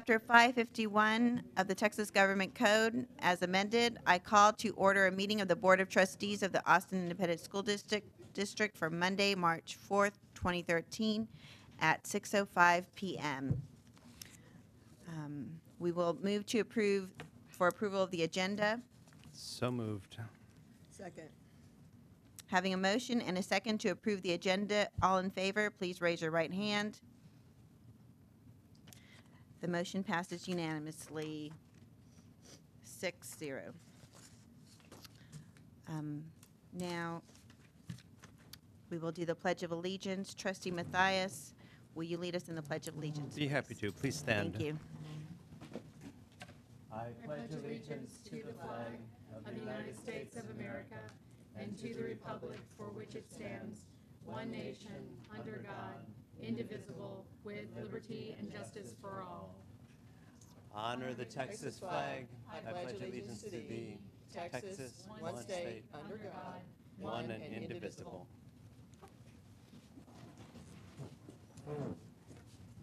Chapter 551 of the Texas Government Code as amended, I call to order a meeting of the Board of Trustees of the Austin Independent School District for Monday, March 4th, 2013 at 6:05 p.m. We will move to approval of the agenda. So moved. Second. Having a motion and a second to approve the agenda, all in favor, please raise your right hand. The motion passes unanimously, 6-0. Now, we will do the Pledge of Allegiance. Trustee Matthias, will you lead us in the Pledge of Allegiance? Be happy to. Please stand. Thank you. I pledge allegiance to the flag of the United States of America and to the republic for which it stands, one nation, under God, indivisible, with liberty and justice for all. honor the Texas flag. I pledge allegiance to thee, Texas, one state, under God, one and indivisible.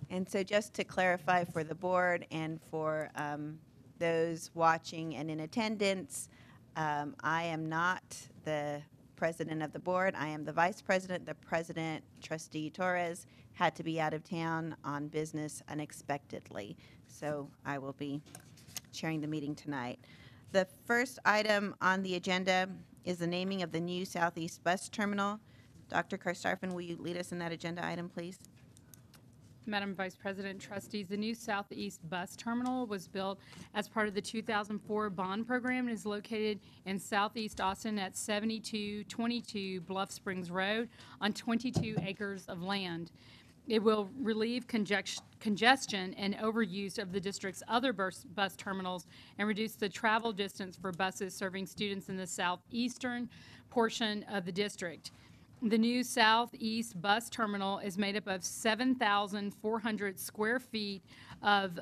And so just to clarify for the board and for those watching and in attendance, I am not the president of the board. I am the vice president. The president, Trustee Torres, had to be out of town on business unexpectedly. So I will be chairing the meeting tonight. The first item on the agenda is the naming of the new Southeast Bus Terminal. Dr. Karstafen, will you lead us in that agenda item, please? Madam Vice President, Trustees, the new Southeast Bus Terminal was built as part of the 2004 bond program and is located in Southeast Austin at 7222 Bluff Springs Road on 22 acres of land. It will relieve congestion and overuse of the district's other bus terminals and reduce the travel distance for buses serving students in the southeastern portion of the district. The new Southeast Bus Terminal is made up of 7,400 square feet of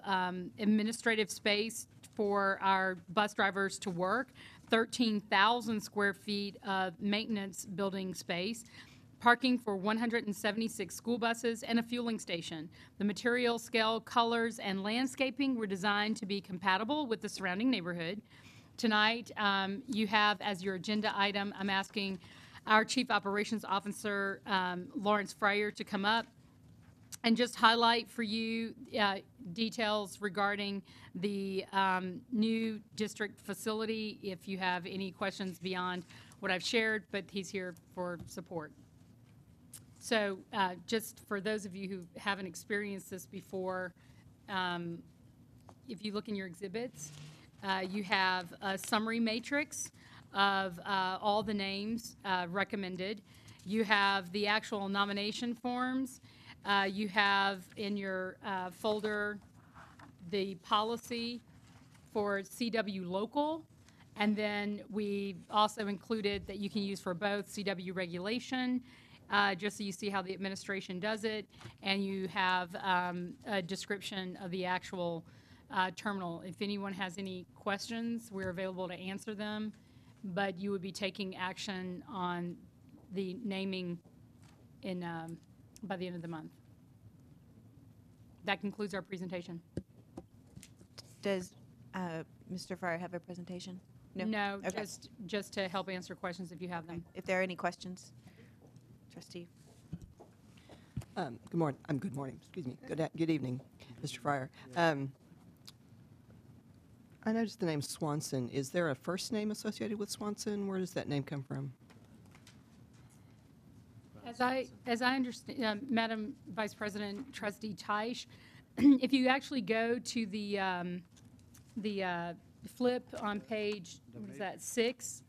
administrative space for our bus drivers to work, 13,000 square feet of maintenance building space, parking for 176 school buses, and a fueling station. The material, scale, colors, and landscaping were designed to be compatible with the surrounding neighborhood. Tonight, you have as your agenda item, I'm asking our Chief Operations Officer, Lawrence Fryer, to come up and just highlight for you details regarding the new district facility, if you have any questions beyond what I've shared, but he's here for support. So just for those of you who haven't experienced this before, if you look in your exhibits, you have a summary matrix of all the names recommended. You have the actual nomination forms. You have in your folder the policy for CW local, and then we also included that you can use for both CW regulation, just so you see how the administration does it, and you have a description of the actual terminal. If anyone has any questions, we're available to answer them. But you would be taking action on the naming in by the end of the month. That concludes our presentation. Does Mr. Fryer have a presentation? No, Okay. just to help answer questions if you have them. If there are any questions, Trustee. Good morning. Good morning. Excuse me. Good evening, Mr. Fryer. I noticed the name Swanson. Is there a first name associated with Swanson? Where does that name come from? As I understand, Madam Vice President, Trustee Teisch, if you actually go to the flip on page, what is that, 6?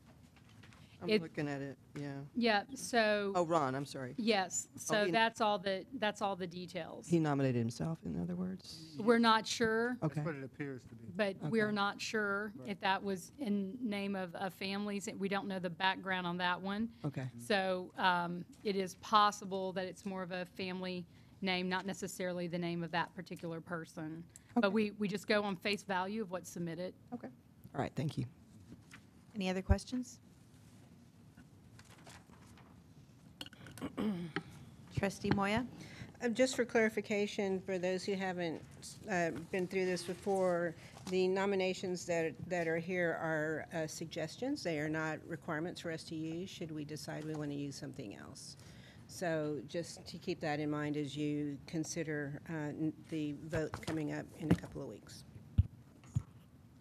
I'm looking at it. Yeah. Yeah. So. Oh, Ron. I'm sorry. Yes. So that's all the details. He nominated himself. In other words. We're not sure. Okay. That's what it appears to be. But Okay. we're not sure if that was in name of families. We don't know the background on that one. Okay. So it is possible that it's more of a family name, not necessarily the name of that particular person. Okay. But we just go on face value of what's submitted. Okay. All right. Thank you. Any other questions? Trustee Moya? Just for clarification, for those who haven't been through this before, the nominations that are here are suggestions. They are not requirements for us to use should we decide we want to use something else. So just to keep that in mind as you consider the vote coming up in a couple of weeks.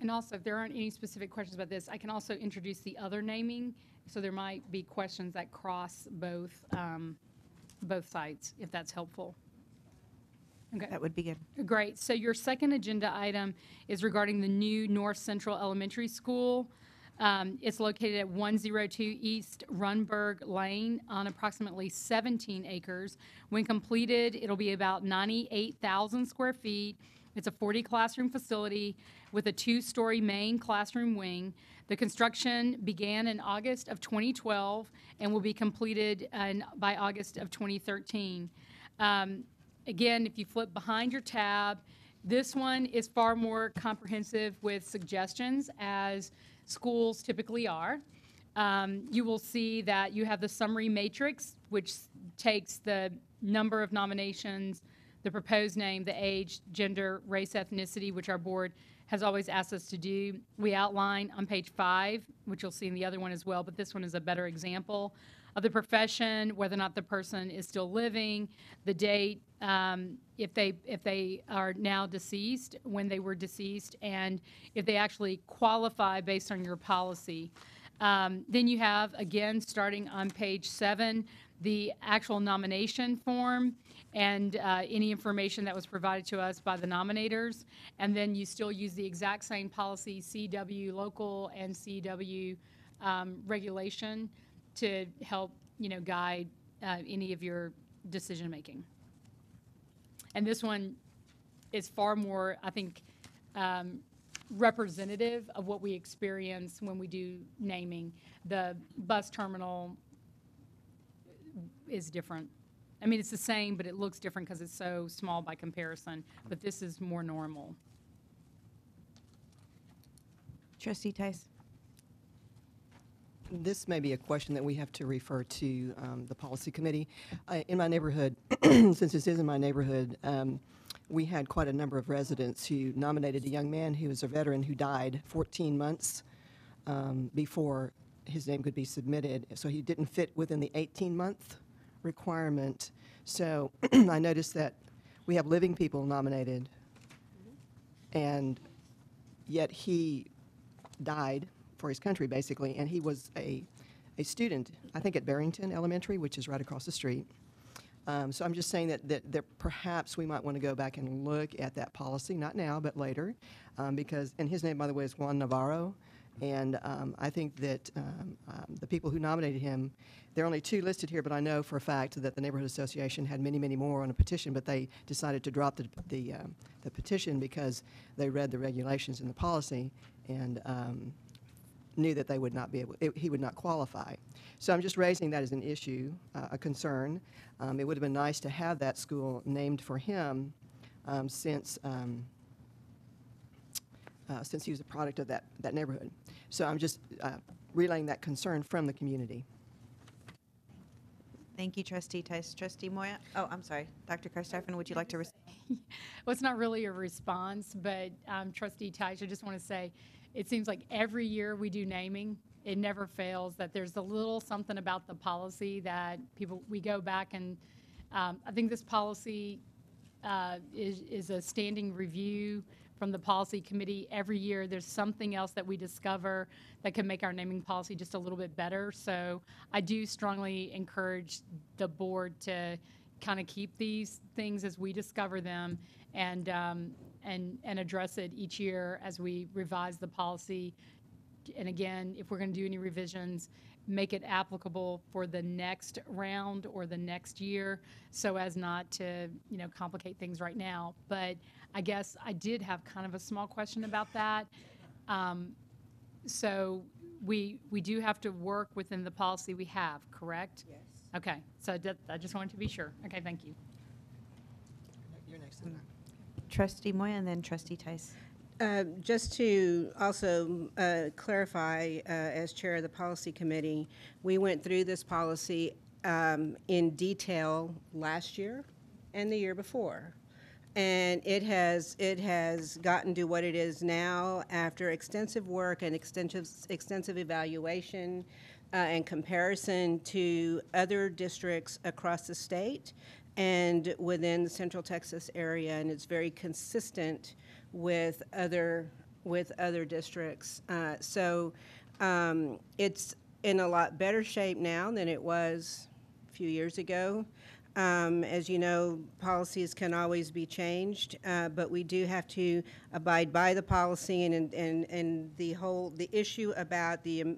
And also, if there aren't any specific questions about this, I can also introduce the other naming. So there might be questions that cross both sites, if that's helpful. Okay. That would be good. Great. So your second agenda item is regarding the new North Central Elementary School. It's located at 102 East Runberg Lane on approximately 17 acres. When completed, it'll be about 98,000 square feet. It's a 40-classroom facility with a 2-story main classroom wing. The construction began in August of 2012 and will be completed by August of 2013. Again, if you flip behind your tab, this one is far more comprehensive with suggestions, as schools typically are. You will see that you have the summary matrix, which takes the number of nominations, the proposed name, the age, gender, race, ethnicity, which our board has always asked us to do. We outline on page 5, which you'll see in the other one as well, but this one is a better example of the profession, whether or not the person is still living, the date, if they are now deceased, when they were deceased, and if they actually qualify based on your policy. Then you have, again, starting on page 7, the actual nomination form and any information that was provided to us by the nominators. And then you still use the exact same policy, CW local and CW regulation, to help, guide any of your decision making. And this one is far more, I think, representative of what we experience when we do naming. The bus terminal is different. I mean, it's the same, but it looks different because it's so small by comparison. But this is more normal. Trustee Tice. This may be a question that we have to refer to the policy committee. In my neighborhood, since this is in my neighborhood, we had quite a number of residents who nominated a young man who was a veteran who died 14 months before his name could be submitted. So he didn't fit within the 18-month requirement. So I noticed that we have living people nominated, and yet he died for his country, basically, and he was a student, I think, at Barrington Elementary, which is right across the street. So I'm just saying that perhaps we might want to go back and look at that policy, not now, but later, because, and his name, by the way, is Juan Navarro, and I think that the people who nominated him, there are only 2 listed here, but I know for a fact that the Neighborhood Association had many, many more on a petition, but they decided to drop the petition because they read the regulations in the policy and knew that they would not be able, he would not qualify. So I'm just raising that as an issue, a concern. It would have been nice to have that school named for him since he was a product of that neighborhood. So I'm just relaying that concern from the community. Thank you, Trustee Tice. Trustee Moya? Oh, I'm sorry. Dr. Karstaffen, would you like to respond? Well, it's not really a response, but Trustee Tice, I just want to say, it seems like every year we do naming, it never fails that there's a little something about the policy that we go back and I think this policy is a standing review from the policy committee. Every year there's something else that we discover that can make our naming policy just a little bit better. So I do strongly encourage the board to kind of keep these things as we discover them and address it each year as we revise the policy. And again, if we're going to do any revisions, make it applicable for the next round or the next year so as not to, complicate things right now. But I guess I did have kind of a small question about that. So we do have to work within the policy we have, correct? Yes. Okay, so I just wanted to be sure. Okay, thank you. You're next. Trustee Moya and then Trustee Tice. Just to also clarify, as chair of the policy committee, we went through this policy in detail last year and the year before. And it has gotten to what it is now after extensive work and extensive evaluation and comparison to other districts across the state and within the Central Texas area, and it's very consistent with other districts. It's in a lot better shape now than it was a few years ago. As you know, policies can always be changed, but we do have to abide by the policy, and the issue about the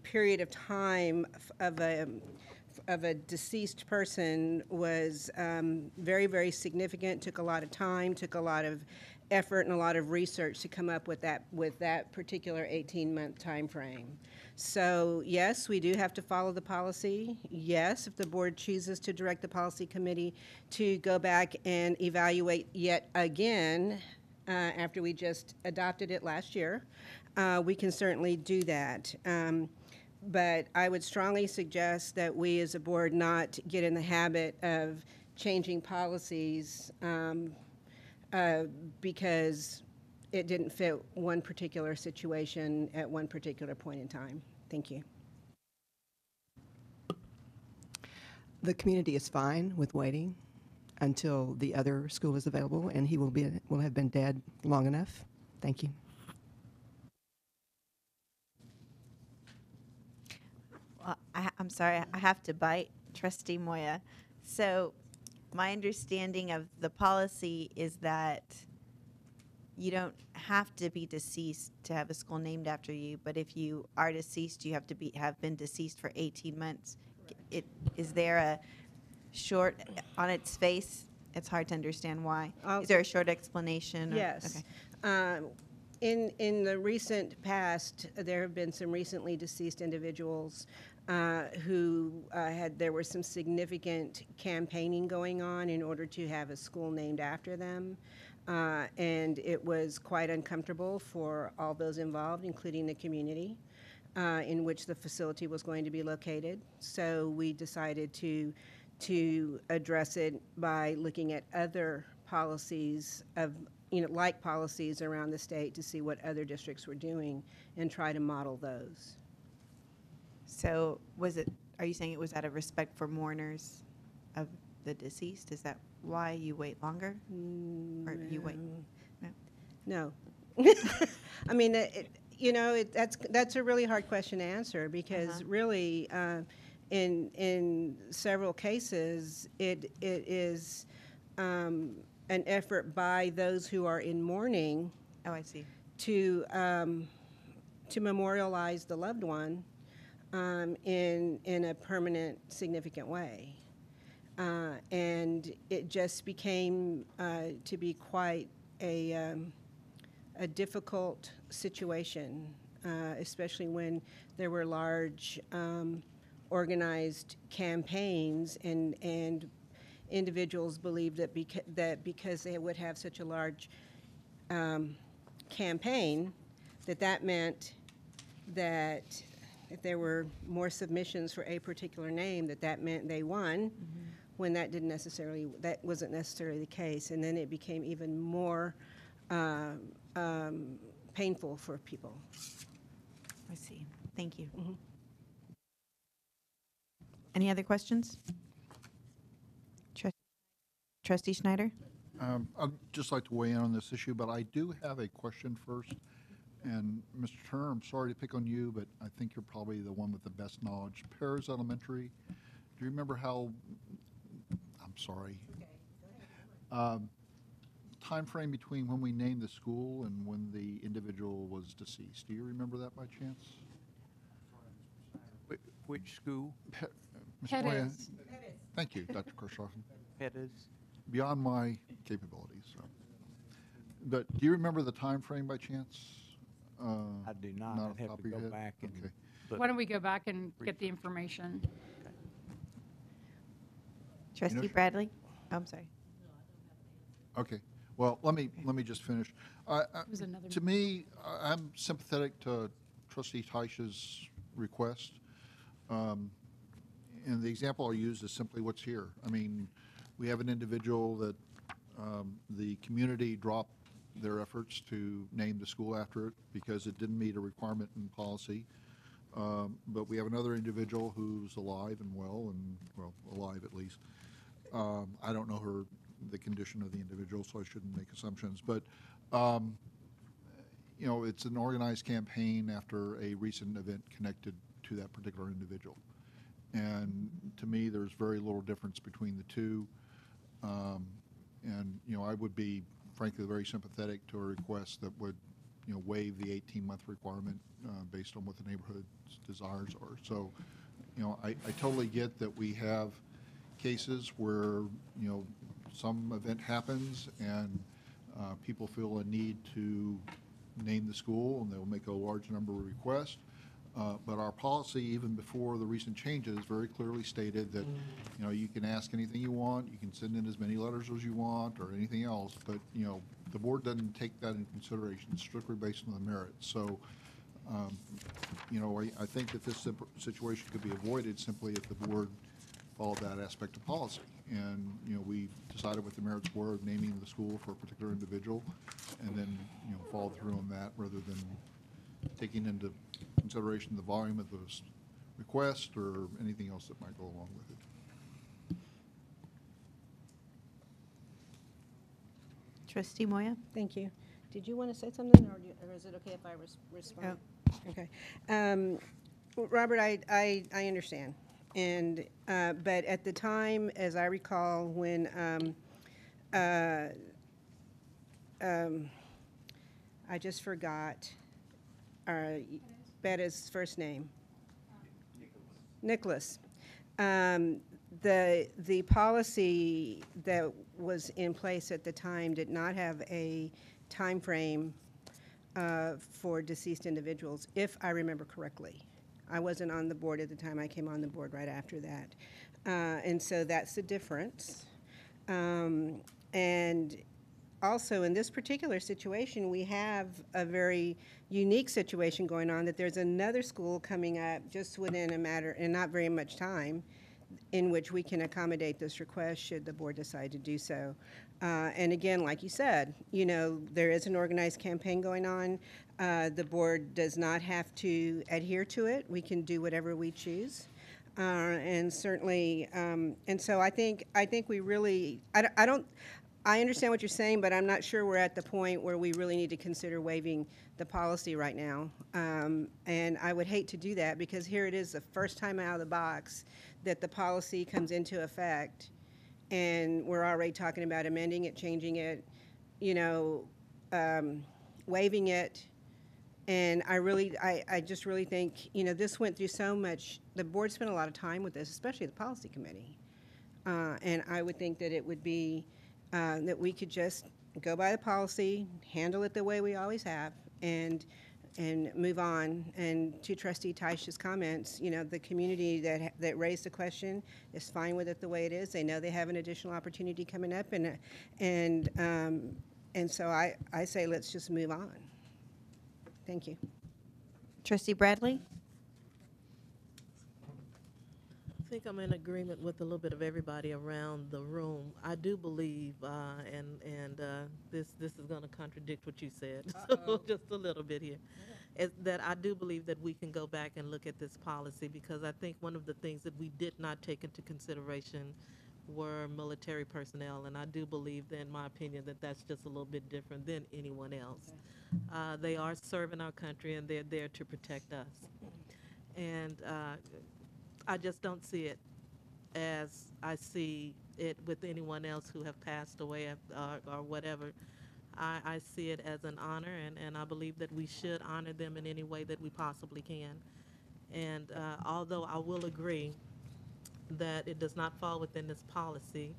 period of time of a deceased person was very, very significant. Took a lot of time, took a lot of effort, and a lot of research to come up with that particular 18-month time frame. So yes, we do have to follow the policy. Yes, if the board chooses to direct the policy committee to go back and evaluate yet again after we just adopted it last year, we can certainly do that. But I would strongly suggest that we as a board not get in the habit of changing policies because it didn't fit one particular situation at one particular point in time. Thank you. The community is fine with waiting until the other school is available, and he will have been dead long enough. Thank you. Well, I'm sorry, I have to bite Trustee Moya. So my understanding of the policy is that you don't have to be deceased to have a school named after you, but if you are deceased, you have to have been deceased for 18 months. Is there a short, on its face, it's hard to understand why. Is there a short explanation? Yes. Okay. In the recent past, there have been some recently deceased individuals there was some significant campaigning going on in order to have a school named after them. And it was quite uncomfortable for all those involved, including the community in which the facility was going to be located. So we decided to address it by looking at other policies like policies around the state to see what other districts were doing and try to model those. So are you saying it was out of respect for mourners of the deceased? Is that why you wait longer? Or you wait? No. I mean, that's a really hard question to answer because really, in several cases, it is an effort by those who are in mourning. Oh, I see. To memorialize the loved one in a permanent, significant way. And it just became to be quite a difficult situation, especially when there were large organized campaigns and individuals believed that because they would have such a large campaign, that meant that if there were more submissions for a particular name, that meant they won, when that wasn't necessarily the case. And then it became even more painful for people. I see. Thank you. Any other questions? Trustee Schneider? I'd just like to weigh in on this issue, but I do have a question first. And Mr. Turner, I'm sorry to pick on you, but I think you're probably the one with the best knowledge. Pears Elementary, do you remember how, I'm sorry, time frame between when we named the school and when the individual was deceased? Do you remember that by chance? Which school? Ms. Moya? Pettis. Thank you, Dr. Kershaw. Pettis. Beyond my capabilities. So. But do you remember the time frame by chance? I do not. Not I'd have off to the top of go your head? back and Okay. look. Why don't we go back and get the information? Trustee Bradley? Oh, I'm sorry. Okay. Well, let me just finish. was another To me, I'm sympathetic to Trustee Teish's request. And the example I'll use is simply what's here. I mean, we have an individual that the community dropped their efforts to name the school after it because it didn't meet a requirement in policy. But we have another individual who's alive and well, and, well, alive at least. I don't know the condition of the individual, so I shouldn't make assumptions. But, you know, it's an organized campaign after a recent event connected to that particular individual. And to me, there's very little difference between the two. And, you know, I would be, frankly, very sympathetic to a request that would, you know, waive the 18-month requirement based on what the neighborhood's desires are. So, you know, I totally get that we have cases where, you know, some event happens and people feel a need to name the school, and they'll make a large number of requests. But our policy, even before the recent changes, very clearly stated that, you know, you can ask anything you want, you can send in as many letters as you want, or anything else, but, you know, the board doesn't take that into consideration. It's strictly based on the merits. So, you know, I think that this situation could be avoided simply if the board followed that aspect of policy. And, you know, we decided what the merits were of naming the school for a particular individual, and then, you know, followed through on that rather than taking into consideration the volume of those requests or anything else that might go along with it. Trustee Moya? Thank you. Did you want to say something, or is it okay if I respond? Okay. Robert, I understand. And, but at the time, as I recall, when I just forgot Betta's first name. Nicholas. The policy that was in place at the time did not have a time frame for deceased individuals, if I remember correctly. I wasn't on the board at the time. I came on the board right after that. And so that's the difference. And also, in this particular situation, we have a very unique situation going on, that there's another school coming up just within a matter, and not very much time, in which we can accommodate this request should the board decide to do so. And again, like you said, you know, there is an organized campaign going on. The board does not have to adhere to it. We can do whatever we choose. And certainly, and so I think we really, I understand what you're saying, but I'm not sure we're at the point where we really need to consider waiving the policy right now. And I would hate to do that, because here it is, the first time out of the box that the policy comes into effect, and we're already talking about amending it, changing it, you know, waiving it. And I just really think, you know, this went through so much, the board spent a lot of time with this, especially the policy committee. And I would think that it would be, that we could just go by the policy, handle it the way we always have, and move on. And to Trustee Teich's comments, you know, the community that raised the question is fine with it the way it is. They know they have an additional opportunity coming up, and so I say let's just move on. Thank you. Trustee Bradley? I think I'm in agreement with a little bit of everybody around the room. I do believe, and this is going to contradict what you said, so just a little bit here, is that I do believe that we can go back and look at this policy, because I think one of the things that we did not take into consideration were military personnel, and I do believe, in my opinion, that that's just a little bit different than anyone else. They are serving our country, and they're there to protect us. And I just don't see it as I see it with anyone else who have passed away or whatever. I see it as an honor, and I believe that we should honor them in any way that we possibly can. And although I will agree that it does not fall within this policy,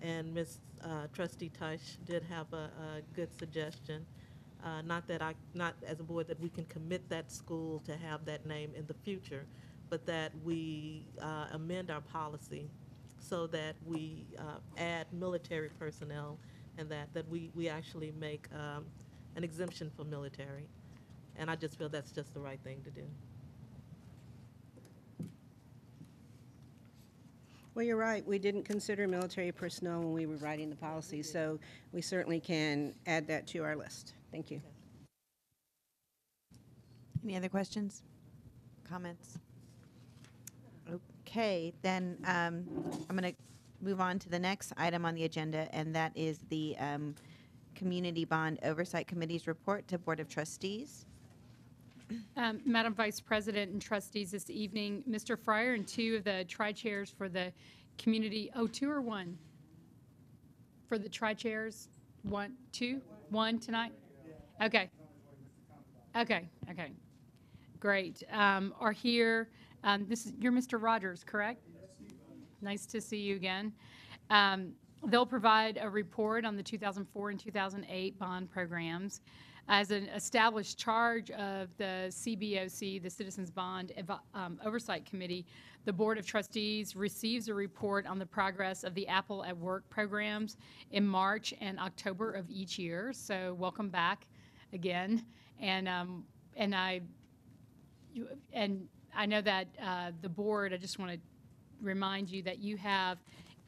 and Trustee Teich did have a good suggestion, not as a board that we can commit that school to have that name in the future, but that we amend our policy so that we add military personnel, and that we actually make an exemption for military. And I just feel that's just the right thing to do. Well, you're right. We didn't consider military personnel when we were writing the policy, so we certainly can add that to our list. Thank you. Any other questions, comments? Okay, then I'm going to move on to the next item on the agenda, and that is the Community Bond Oversight Committee's report to Board of Trustees. Madam Vice President and trustees, this evening, Mr. Fryer and two of the tri-chairs for the community, two or one? For the tri-chairs, one tonight? Okay. Okay. Great. Are here, you're Mr. Rogers, correct? Nice to see you again. They'll provide a report on the 2004 and 2008 bond programs. As an established charge of the CBOC, the Citizens Bond Oversight Committee, the Board of Trustees receives a report on the progress of the Apple at Work programs in March and October of each year. So welcome back again. And I know that the board, I just want to remind you that you have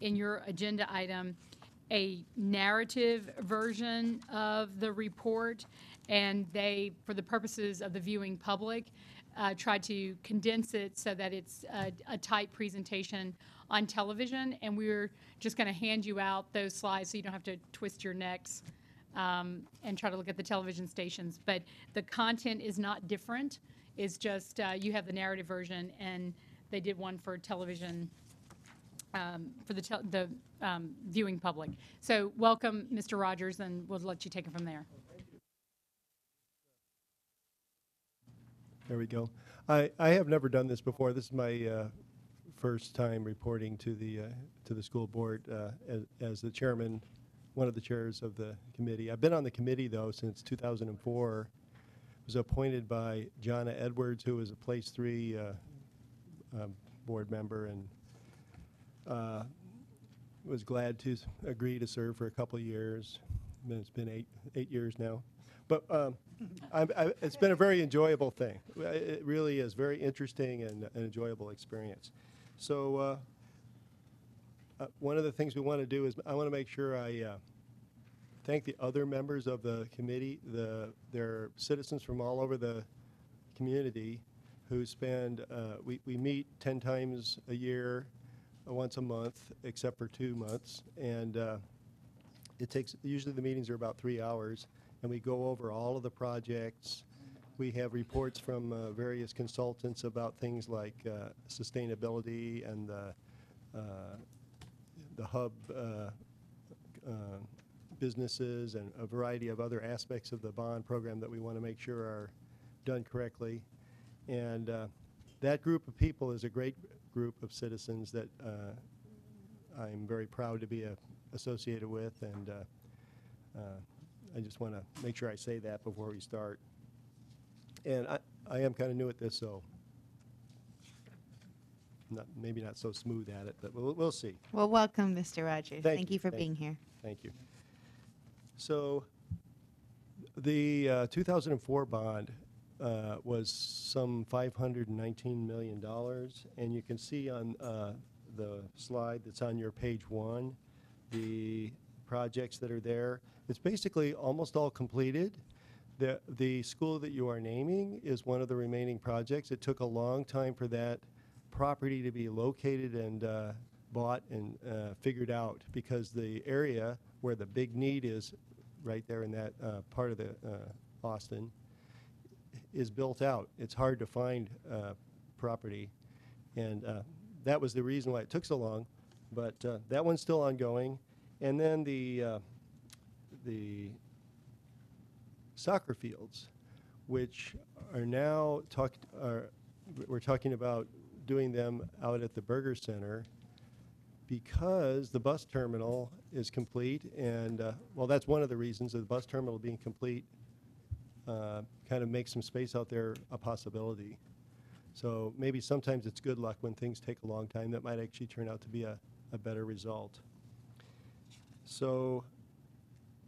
in your agenda item a narrative version of the report, and they, for the purposes of the viewing public, tried to condense it so that it's a tight presentation on television, and we're just going to hand you out those slides so you don't have to twist your necks and try to look at the television stations. But the content is not different. It's just you have the narrative version, and they did one for television for the viewing public. So welcome, Mr. Rogers, and we'll let you take it from there. There we go. I have never done this before. This is my first time reporting to the school board as the chairman, one of the chairs of the committee. I've been on the committee, though, since 2004. Was appointed by Jonna Edwards, who was a place 3 board member, and was glad to agree to serve for a couple of years. It's been eight years now. But it's been a very enjoyable thing. It really is very interesting and an enjoyable experience. So one of the things we want to do is I want to make sure I thank the other members of the committee. They're citizens from all over the community who spend, we meet 10 times a year, once a month, except for 2 months. And usually the meetings are about 3 hours, and we go over all of the projects. We have reports from various consultants about things like sustainability and the hub businesses and a variety of other aspects of the bond program that we want to make sure are done correctly. And that group of people is a great group of citizens that I'm very proud to be associated with, and I just want to make sure I say that before we start. And I am kind of new at this, so maybe not so smooth at it, but we'll see. Well, welcome, Mr. Rogers. Thank you for Thank being here. Thank you. So the 2004 bond was some $519 million, and you can see on the slide that's on your page 1 the projects that are there. It's basically almost all completed. The school that you are naming is one of the remaining projects. It took a long time for that property to be located and bought and figured out, because the area where the big need is right there in that part of the Austin is built out. It's hard to find property, and that was the reason why it took so long, but that one's still ongoing. And then the soccer fields, which are now we're talking about doing them out at the Burger Center, because the bus terminal is complete, and well, that's one of the reasons. The bus terminal being complete kind of makes some space out there a possibility. So maybe sometimes it's good luck when things take a long time. That might actually turn out to be a better result. So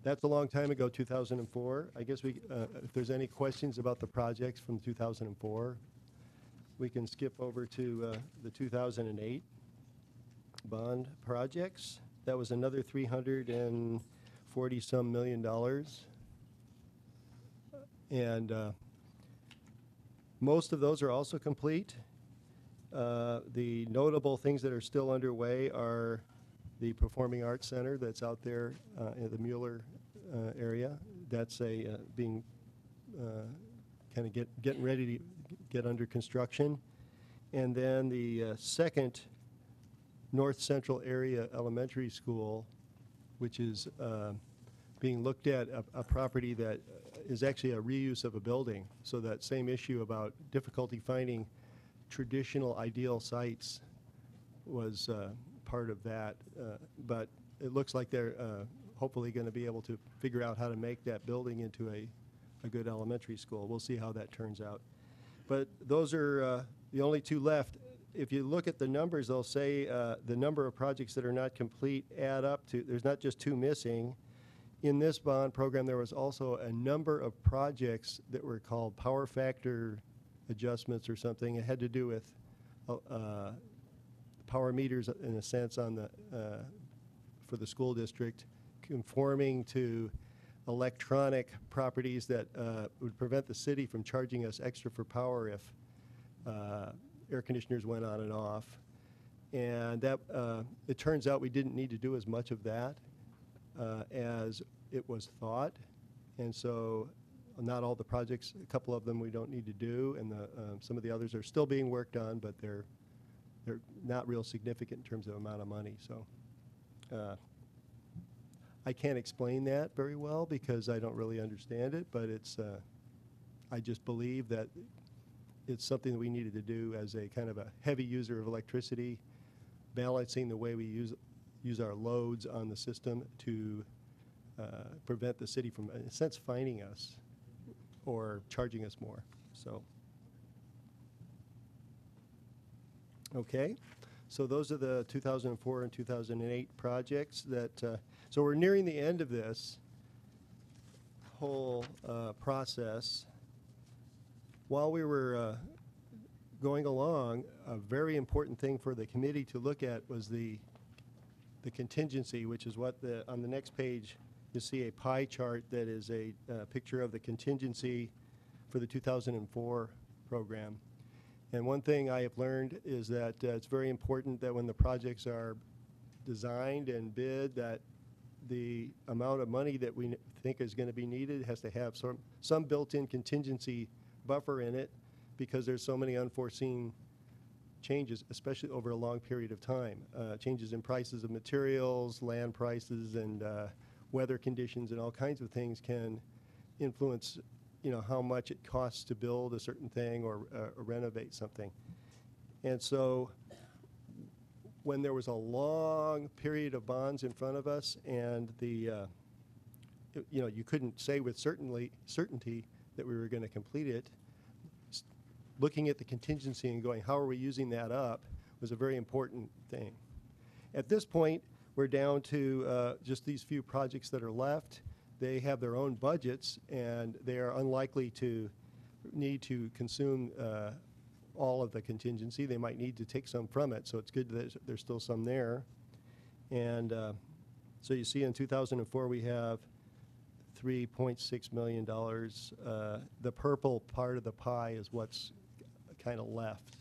that's a long time ago, 2004. I guess if there's any questions about the projects from 2004, we can skip over to the 2008. bond projects. That was another $340-some million. And most of those are also complete. The notable things that are still underway are the Performing Arts Center that's out there in the Mueller area. That's being kind of getting ready to get under construction. And then the second North Central Area Elementary School, which is being looked at, a property that is actually a reuse of a building. So that same issue about difficulty finding traditional ideal sites was part of that. But it looks like they're hopefully going to be able to figure out how to make that building into a good elementary school. We'll see how that turns out. But those are the only two left. If you look at the numbers, they'll say the number of projects that are not complete add up to, there's not just two missing. In this bond program, there was also a number of projects that were called power factor adjustments or something. It had to do with power meters, in a sense, on the for the school district, conforming to electronic properties that would prevent the city from charging us extra for power if air conditioners went on and off. And that it turns out we didn't need to do as much of that as it was thought. And so not all the projects, a couple of them we don't need to do, and some of the others are still being worked on, but they're not real significant in terms of amount of money. So I can't explain that very well because I don't really understand it, but it's I just believe that it's something that we needed to do as a kind of a heavy user of electricity, balancing the way we use our loads on the system to prevent the city from, in a sense, fining us or charging us more. So, okay. So those are the 2004 and 2008 projects that, so we're nearing the end of this whole process. While we were going along, a very important thing for the committee to look at was the contingency, which is what on the next page you see a pie chart that is a picture of the contingency for the 2004 program. And one thing I have learned is that it's very important that when the projects are designed and bid, that the amount of money that we think is going to be needed has to have some built-in contingency buffer in it, because there's so many unforeseen changes, especially over a long period of time. Changes in prices of materials, land prices, and weather conditions, and all kinds of things can influence, how much it costs to build a certain thing or renovate something. And so when there was a long period of bonds in front of us, and you couldn't say with certainty that we were going to complete it, looking at the contingency and going, how are we using that up, was a very important thing. At this point, we're down to just these few projects that are left. They have their own budgets, and they are unlikely to need to consume all of the contingency. They might need to take some from it, so it's good that there's still some there. And so you see in 2004 we have $3.6 million. The purple part of the pie is what's kind of left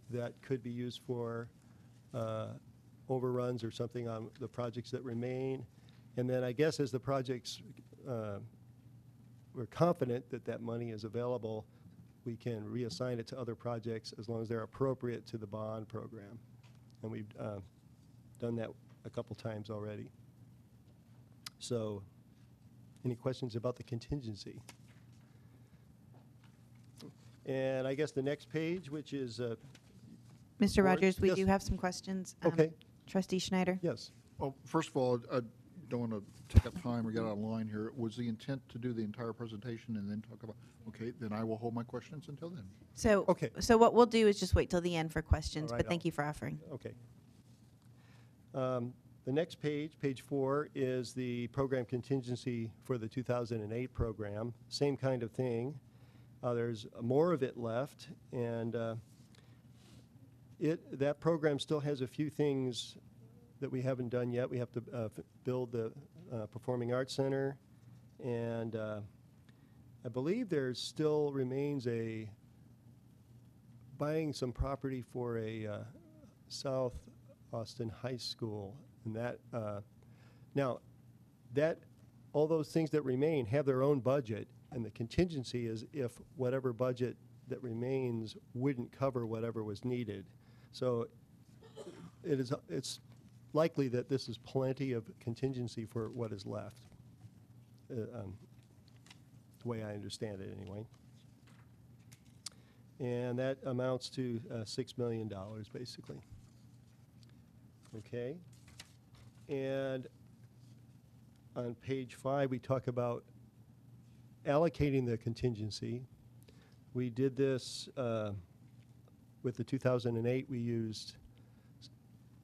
that could be used for overruns or something on the projects that remain. And then I guess as the projects, we're confident that that money is available, we can reassign it to other projects as long as they're appropriate to the bond program. And we've done that a couple times already. So any questions about the contingency? And I guess the next page, which is Mr. Board? Rogers, we Yes. do have some questions. Okay. Trustee Schneider? yes. Well, first of all, I don't want to take up time or get out of line here. Was the intent to do the entire presentation and then talk about, okay, then I will hold my questions until then. So, Okay. so what we'll do is just wait till the end for questions, All right, but thank you for offering. Okay. The next page, page 4, is the program contingency for the 2008 program. Same kind of thing. There's more of it left, and that program still has a few things that we haven't done yet. We have to build the Performing Arts Center, and I believe there still remains buying some property for a South Austin High School, and that now that all those things that remain have their own budget, and the contingency is if whatever budget that remains wouldn't cover whatever was needed. So it's likely that this is plenty of contingency for what is left, the way I understand it anyway. And that amounts to $6 million, basically. Okay. And on page 5, we talk about allocating the contingency. We did this with the 2008. We used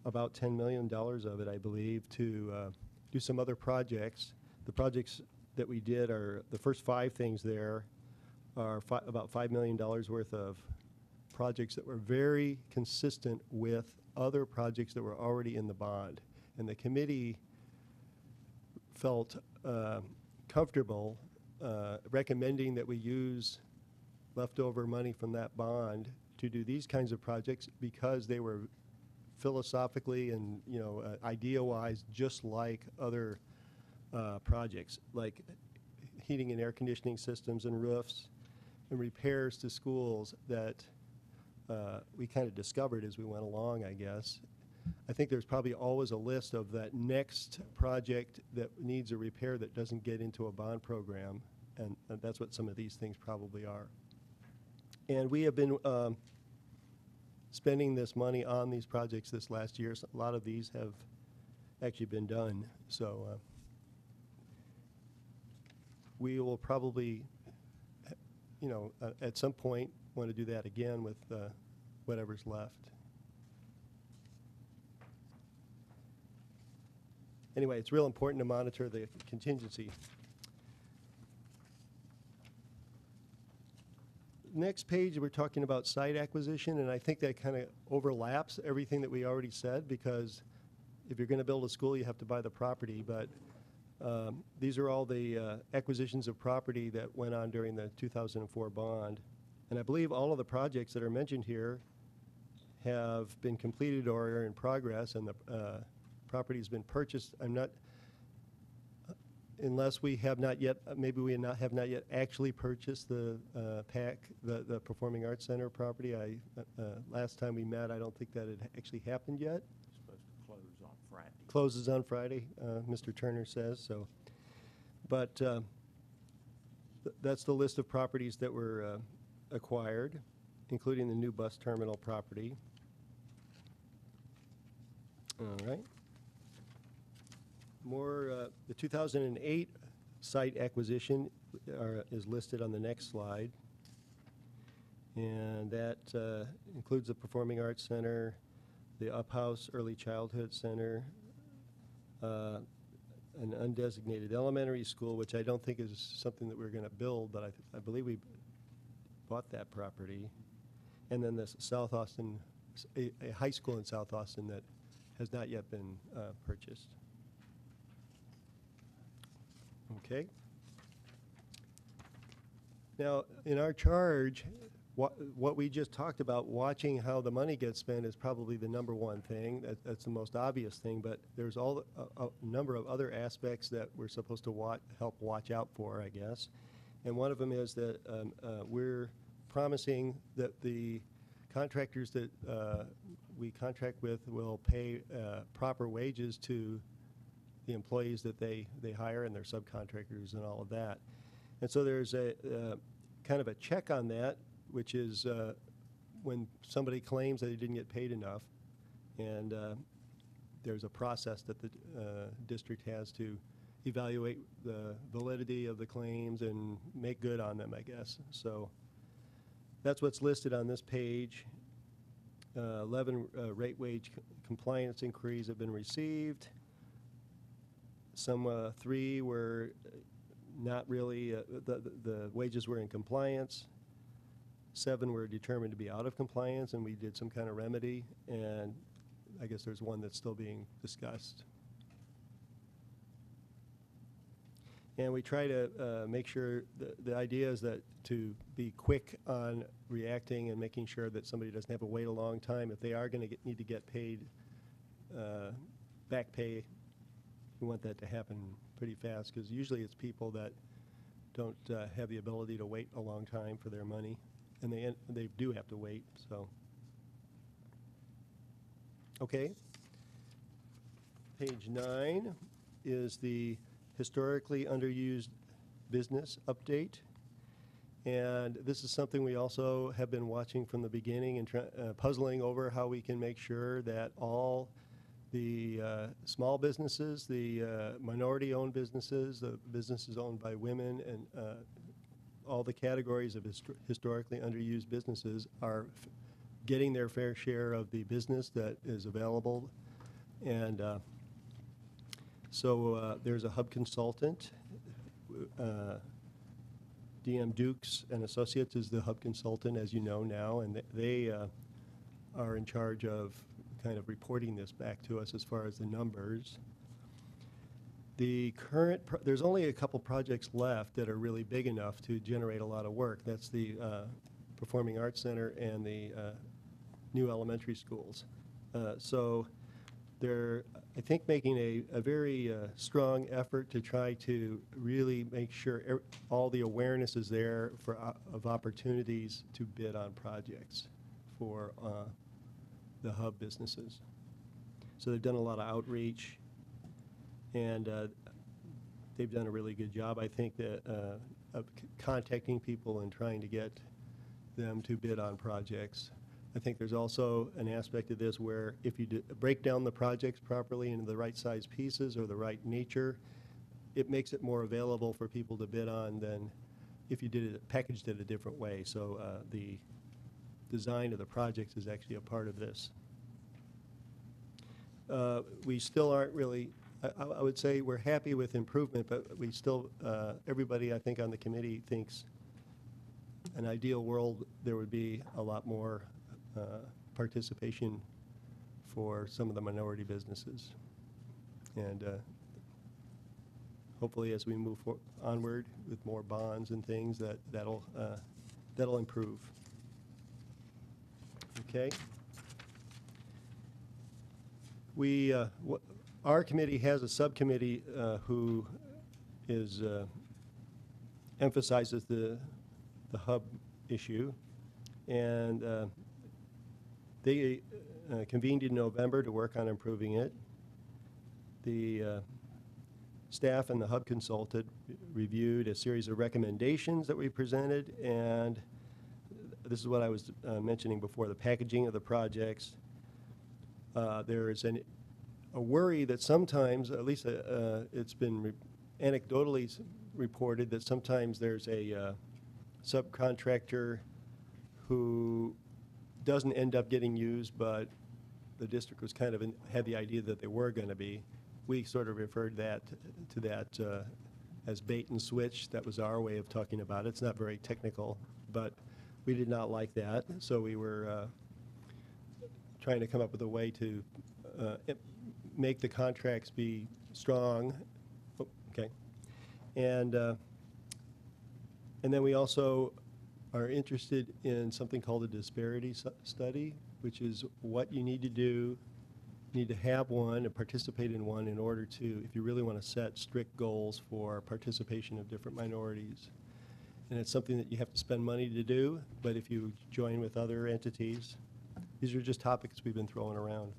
about $10 million of it, I believe, to do some other projects. The projects that we did are, the first 5 things there are about $5 million worth of projects that were very consistent with other projects that were already in the bond. And the committee felt comfortable recommending that we use leftover money from that bond to do these kinds of projects because they were philosophically and idea-wise just like other projects, like heating and air conditioning systems and roofs and repairs to schools that we kind of discovered as we went along, I guess. I think there's probably always a list of that next project that needs a repair that doesn't get into a bond program, and that's what some of these things probably are. And we have been spending this money on these projects this last year. So a lot of these have actually been done. So we will probably, at some point want to do that again with whatever's left. Anyway, it's real important to monitor the contingency. Next page, we're talking about site acquisition, and I think that kind of overlaps everything that we already said, because if you're going to build a school, you have to buy the property, but these are all the acquisitions of property that went on during the 2004 bond. And I believe all of the projects that are mentioned here have been completed or are in progress, and the property has been purchased. I'm not, unless we have not yet, maybe we have not yet actually purchased the the Performing Arts Center property. Last time we met, I don't think that had actually happened yet. It's supposed to close on Friday. Closes on Friday, Mr. Turner says. So, but that's the list of properties that were acquired, including the new bus terminal property. All right. More, the 2008 site acquisition is listed on the next slide. And that includes the Performing Arts Center, the Up House Early Childhood Center, an undesignated elementary school, which I don't think is something that we're going to build, but I believe we bought that property. And then the South Austin, a high school in South Austin that has not yet been purchased. Okay. Now, in our charge, what we just talked about, watching how the money gets spent is probably the number one thing. That's the most obvious thing, but there's a number of other aspects that we're supposed to help watch out for, I guess. And one of them is that we're promising that the contractors that we contract with will pay proper wages to the employees that they hire and their subcontractors and all of that. And so there's a kind of a check on that, which is when somebody claims that they didn't get paid enough, and there's a process that the district has to evaluate the validity of the claims and make good on them, I guess. So that's what's listed on this page. 11 rate wage compliance inquiries have been received. Some 3 were not really, the wages were in compliance. 7 were determined to be out of compliance, and we did some kind of remedy. And I guess there's one that's still being discussed. And we try to make sure, the idea is that to be quick on reacting and making sure that somebody doesn't have to wait a long time. If they are going to need to get paid, back pay, we want that to happen pretty fast, because usually it's people that don't have the ability to wait a long time for their money, and they do have to wait, so. Okay. Page 9 is the historically underused business update. And this is something we also have been watching from the beginning and puzzling over how we can make sure that all the small businesses, the minority-owned businesses, the businesses owned by women, and all the categories of historically underused businesses are getting their fair share of the business that is available. And so there's a hub consultant. DM Dukes and Associates is the hub consultant, as you know now, and they are in charge of kind of reporting this back to us as far as the numbers. The current, there's only a couple projects left that are really big enough to generate a lot of work. That's the Performing Arts Center and the new elementary schools. So they're, I think, making a very strong effort to try to really make sure all the awareness is there for of opportunities to bid on projects for the hub businesses. So they've done a lot of outreach, and they've done a really good job, I think, that, of contacting people and trying to get them to bid on projects. I think there's also an aspect of this where if you break down the projects properly into the right size pieces or the right nature, it makes it more available for people to bid on than if you did it, packaged it a different way. So the design of the projects is actually a part of this. We still aren't really, I would say we're happy with improvement, but we still, everybody I think on the committee thinks an ideal world there would be a lot more participation for some of the minority businesses. And hopefully as we move onward with more bonds and things, that'll improve. Okay. We, our committee has a subcommittee who is emphasizes the hub issue, and they convened in November to work on improving it. The staff and the hub consultant reviewed a series of recommendations that we presented, and this is what I was mentioning before, the packaging of the projects. There is a worry that sometimes, at least it's been anecdotally reported, that sometimes there's a subcontractor who doesn't end up getting used, but the district was kind of had the idea that they were going to be. We sort of referred to that as bait and switch. That was our way of talking about it. It's not very technical, but we did not like that, so we were trying to come up with a way to make the contracts be strong. Oh, okay, and then we also are interested in something called a disparity study, which is what you need to do. You need to have one and participate in one in order to, if you really want to set strict goals for participation of different minorities. And it's something that you have to spend money to do, but if you join with other entities, these are just topics we've been throwing around.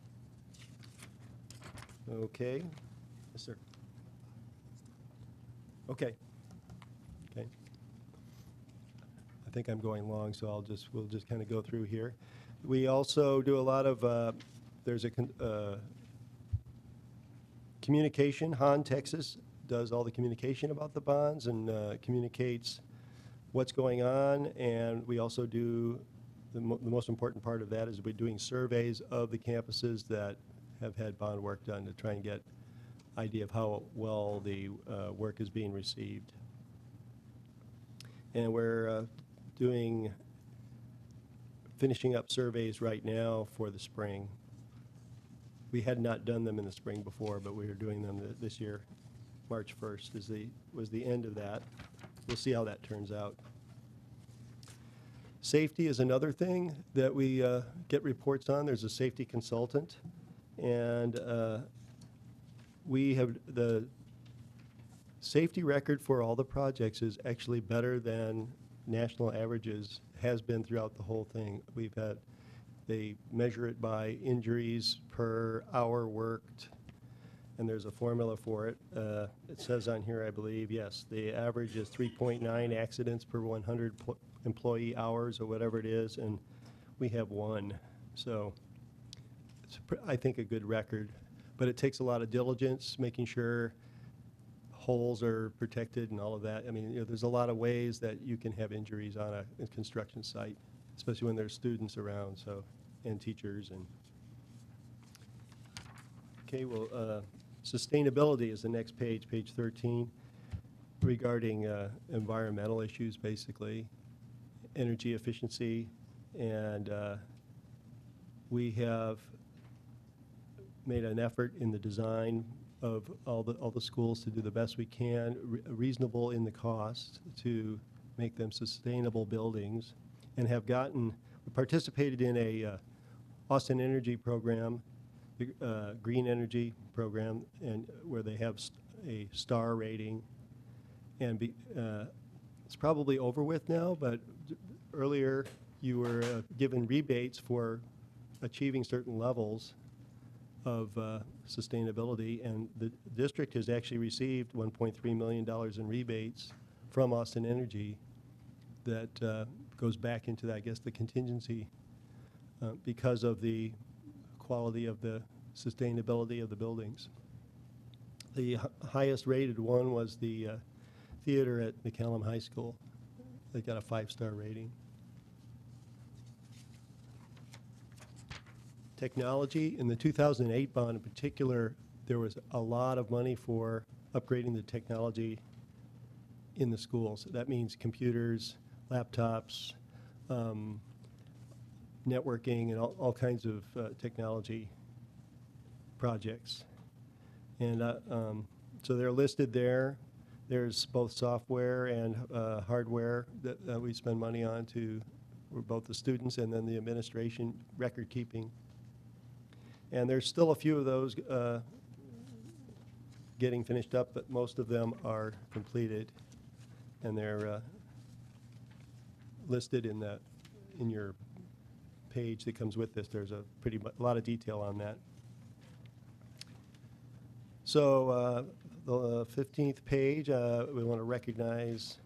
Okay. Yes, sir. Okay. Okay. I think I'm going long, so we'll just kind of go through here. We also do a lot of, there's a communication. Han, Texas, does all the communication about the bonds and communicates what's going on, and we also do, the most important part of that is we're doing surveys of the campuses that have had bond work done to try and get idea of how well the work is being received. And we're finishing up surveys right now for the spring. We had not done them in the spring before, but we were doing them this year. March 1st was the end of that. We'll see how that turns out. Safety is another thing that we get reports on. There's a safety consultant, and we have the safety record for all the projects is actually better than national averages, has been throughout the whole thing. They measure it by injuries per hour worked, and there's a formula for it. It says on here, I believe, yes, the average is 3.9 accidents per 100 employee hours or whatever it is, and we have 1. So it's, I think, a good record. But it takes a lot of diligence, making sure holes are protected and all of that. I mean, there's a lot of ways that you can have injuries on a construction site, especially when there's students around, so, and teachers. And okay, well, sustainability is the next page, page 13, regarding environmental issues, basically, energy efficiency, and we have made an effort in the design of all the schools to do the best we can, reasonable in the cost, to make them sustainable buildings, and have participated in a Austin Energy program, green energy program, and where they have a star rating, and it's probably over with now, but earlier you were given rebates for achieving certain levels of sustainability, and the district has actually received $1.3 million in rebates from Austin Energy that goes back into, I guess, the contingency because of the quality of the sustainability of the buildings. The highest rated one was the theater at McCallum High School. They got a 5-star rating. Technology, in the 2008 bond in particular, there was a lot of money for upgrading the technology in the schools. That means computers, laptops, networking, and all kinds of technology projects. And so they're listed there. There's both software and hardware that we spend money on for both the students and then the administration, record keeping. And there's still a few of those getting finished up, but most of them are completed, and they're listed in your page that comes with this. There's a lot of detail on that. So the 15th page, we want to recognize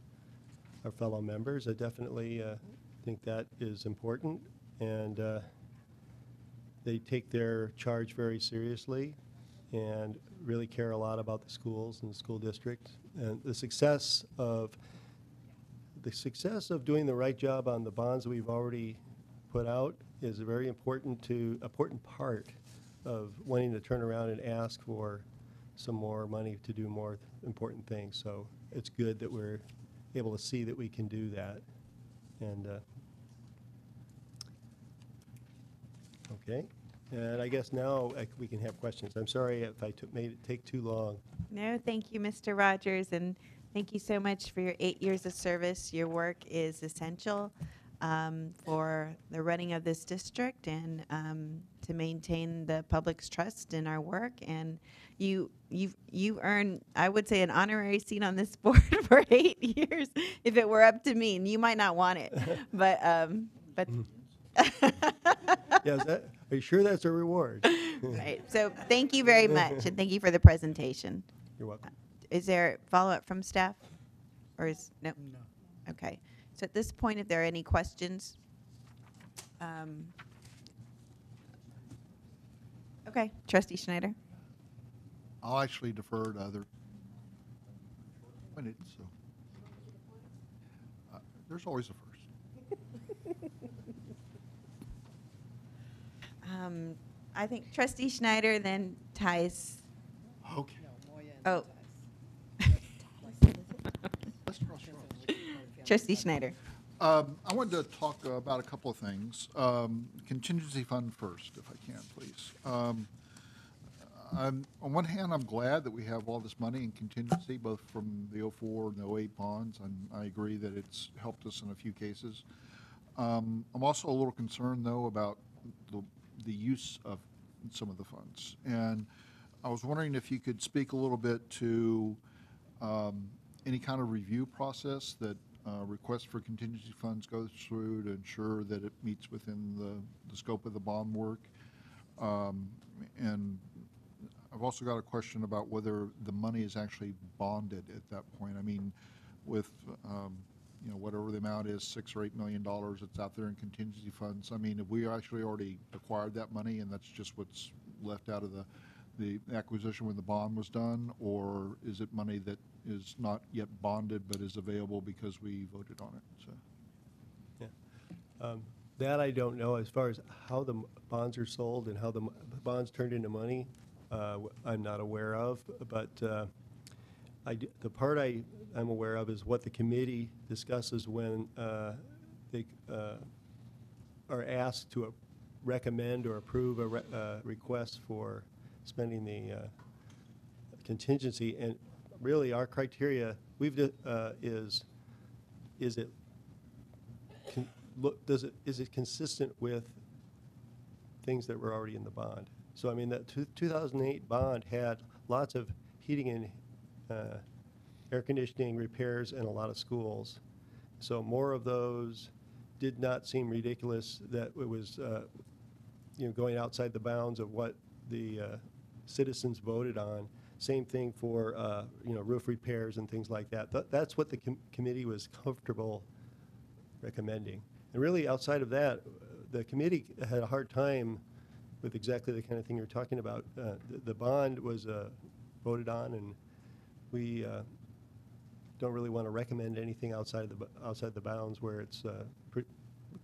our fellow members. I definitely think that is important, and they take their charge very seriously and really care a lot about the schools and the school district. And the success of doing the right job on the bonds that we've already put out is a very important part of wanting to turn around and ask for some more money to do more important things. So it's good that we're able to see that we can do that. And okay. And I guess now we can have questions. I'm sorry if I made it take too long. No, thank you, Mr. Rogers, and thank you so much for your 8 years of service. Your work is essential for the running of this district and to maintain the public's trust in our work. And you earned, I would say, an honorary seat on this board for 8 years if it were up to me. And you might not want it, but. Yeah, are you sure that's a reward? Right. So thank you very much, and thank you for the presentation. You're welcome. Is there follow-up from staff? Or is, no? No. Okay. So at this point, if there are any questions. Okay, Trustee Schneider. I'll actually defer to other minutes, so. There's always a first. I think Trustee Schneider, then Tice. Okay. Oh, Let's cross. Trustee Schneider. I wanted to talk about a couple of things. Contingency fund first, if I can, please. On one hand, I'm glad that we have all this money in contingency, both from the '04 and the '08 bonds, and I agree that it's helped us in a few cases. I'm also a little concerned, though, about the use of some of the funds. And I was wondering if you could speak a little bit to any kind of review process that requests for contingency funds goes through to ensure that it meets within the scope of the bond work. And I've also got a question about whether the money is actually bonded at that point. I mean, with you know, whatever the amount is, $6 or $8 million that's out there in contingency funds. I mean, have we actually already acquired that money and that's just what's left out of the acquisition when the bond was done, or is it money that is not yet bonded but is available because we voted on it? So. Yeah. That I don't know. As far as how the bonds are sold and how the bonds turned into money, I'm not aware of. But the part I'm aware of is what the committee discusses when they are asked to recommend or approve a request for spending the contingency. And really, our criteria is it consistent with things that were already in the bond? So I mean, that 2008 bond had lots of heating and air conditioning repairs in a lot of schools. So more of those did not seem ridiculous that it was going outside the bounds of what the citizens voted on. Same thing for roof repairs and things like that. That's what the committee was comfortable recommending. And really, outside of that, the committee had a hard time with exactly the kind of thing you're talking about. The bond was voted on, and we don't really want to recommend anything outside the bounds where it's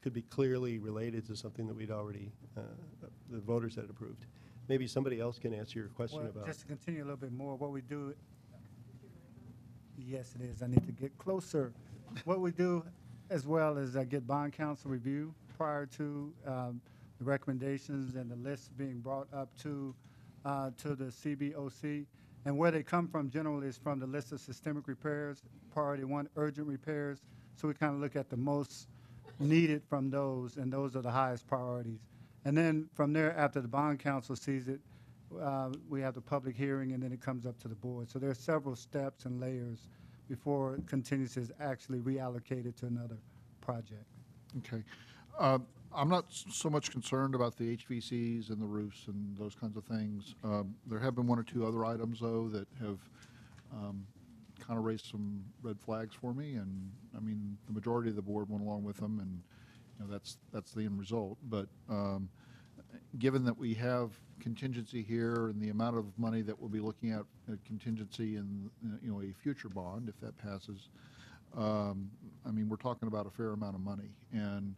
could be clearly related to something that we'd already the voters had approved. Maybe somebody else can answer your question about. Just to continue a little bit more, what we do. Yes, it is. I need to get closer. What we do as well is get bond counsel review prior to the recommendations and the lists being brought up to the CBOC. And where they come from generally is from the list of systemic repairs, priority 1, urgent repairs. So we kind of look at the most needed from those, and those are the highest priorities. And then from there, after the bond council sees it, we have the public hearing, and then it comes up to the board. So there are several steps and layers before contingency is actually reallocated to another project. Okay. I'm not so much concerned about the HVCs and the roofs and those kinds of things. There have been one or two other items, though, that have kind of raised some red flags for me. And I mean, the majority of the board went along with them, and that's the end result. But given that we have contingency here and the amount of money that we'll be looking at contingency in a future bond, if that passes, I mean, we're talking about a fair amount of money, and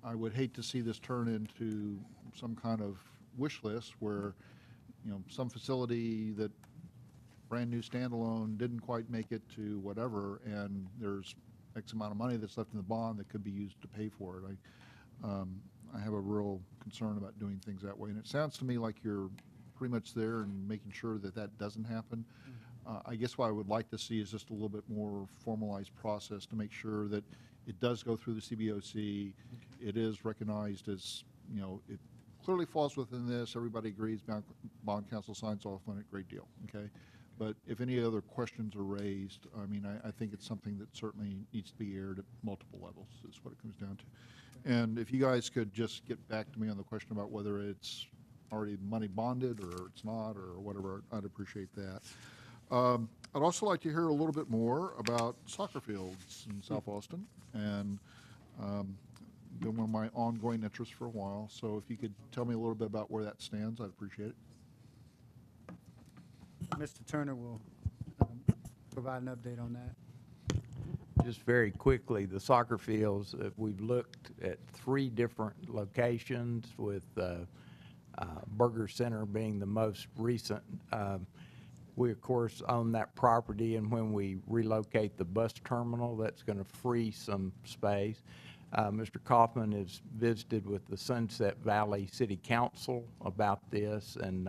I would hate to see this turn into some kind of wish list where, some facility that brand new standalone didn't quite make it to whatever, and there's X amount of money that's left in the bond that could be used to pay for it. I have a real concern about doing things that way, and it sounds to me like you're pretty much there and making sure that that doesn't happen. I guess what I would like to see is just a little bit more formalized process to make sure that it does go through the CBOC. It is recognized as, it clearly falls within this. Everybody agrees. Bond council signs off on it. Great deal. Okay. But if any other questions are raised, I mean, I think it's something that certainly needs to be aired at multiple levels, is what it comes down to. And if you guys could just get back to me on the question about whether it's already money bonded or it's not or whatever, I'd appreciate that. I'd also like to hear a little bit more about soccer fields in South Austin, and been one of my ongoing interests for a while. So if you could tell me a little bit about where that stands, I'd appreciate it. Mr. Turner will provide an update on that. Just very quickly, the soccer fields, we've looked at 3 different locations, with Burger Center being the most recent. We, of course, own that property, and when we relocate the bus terminal, that's going to free some space. Mr. Kaufman has visited with the Sunset Valley City Council about this, and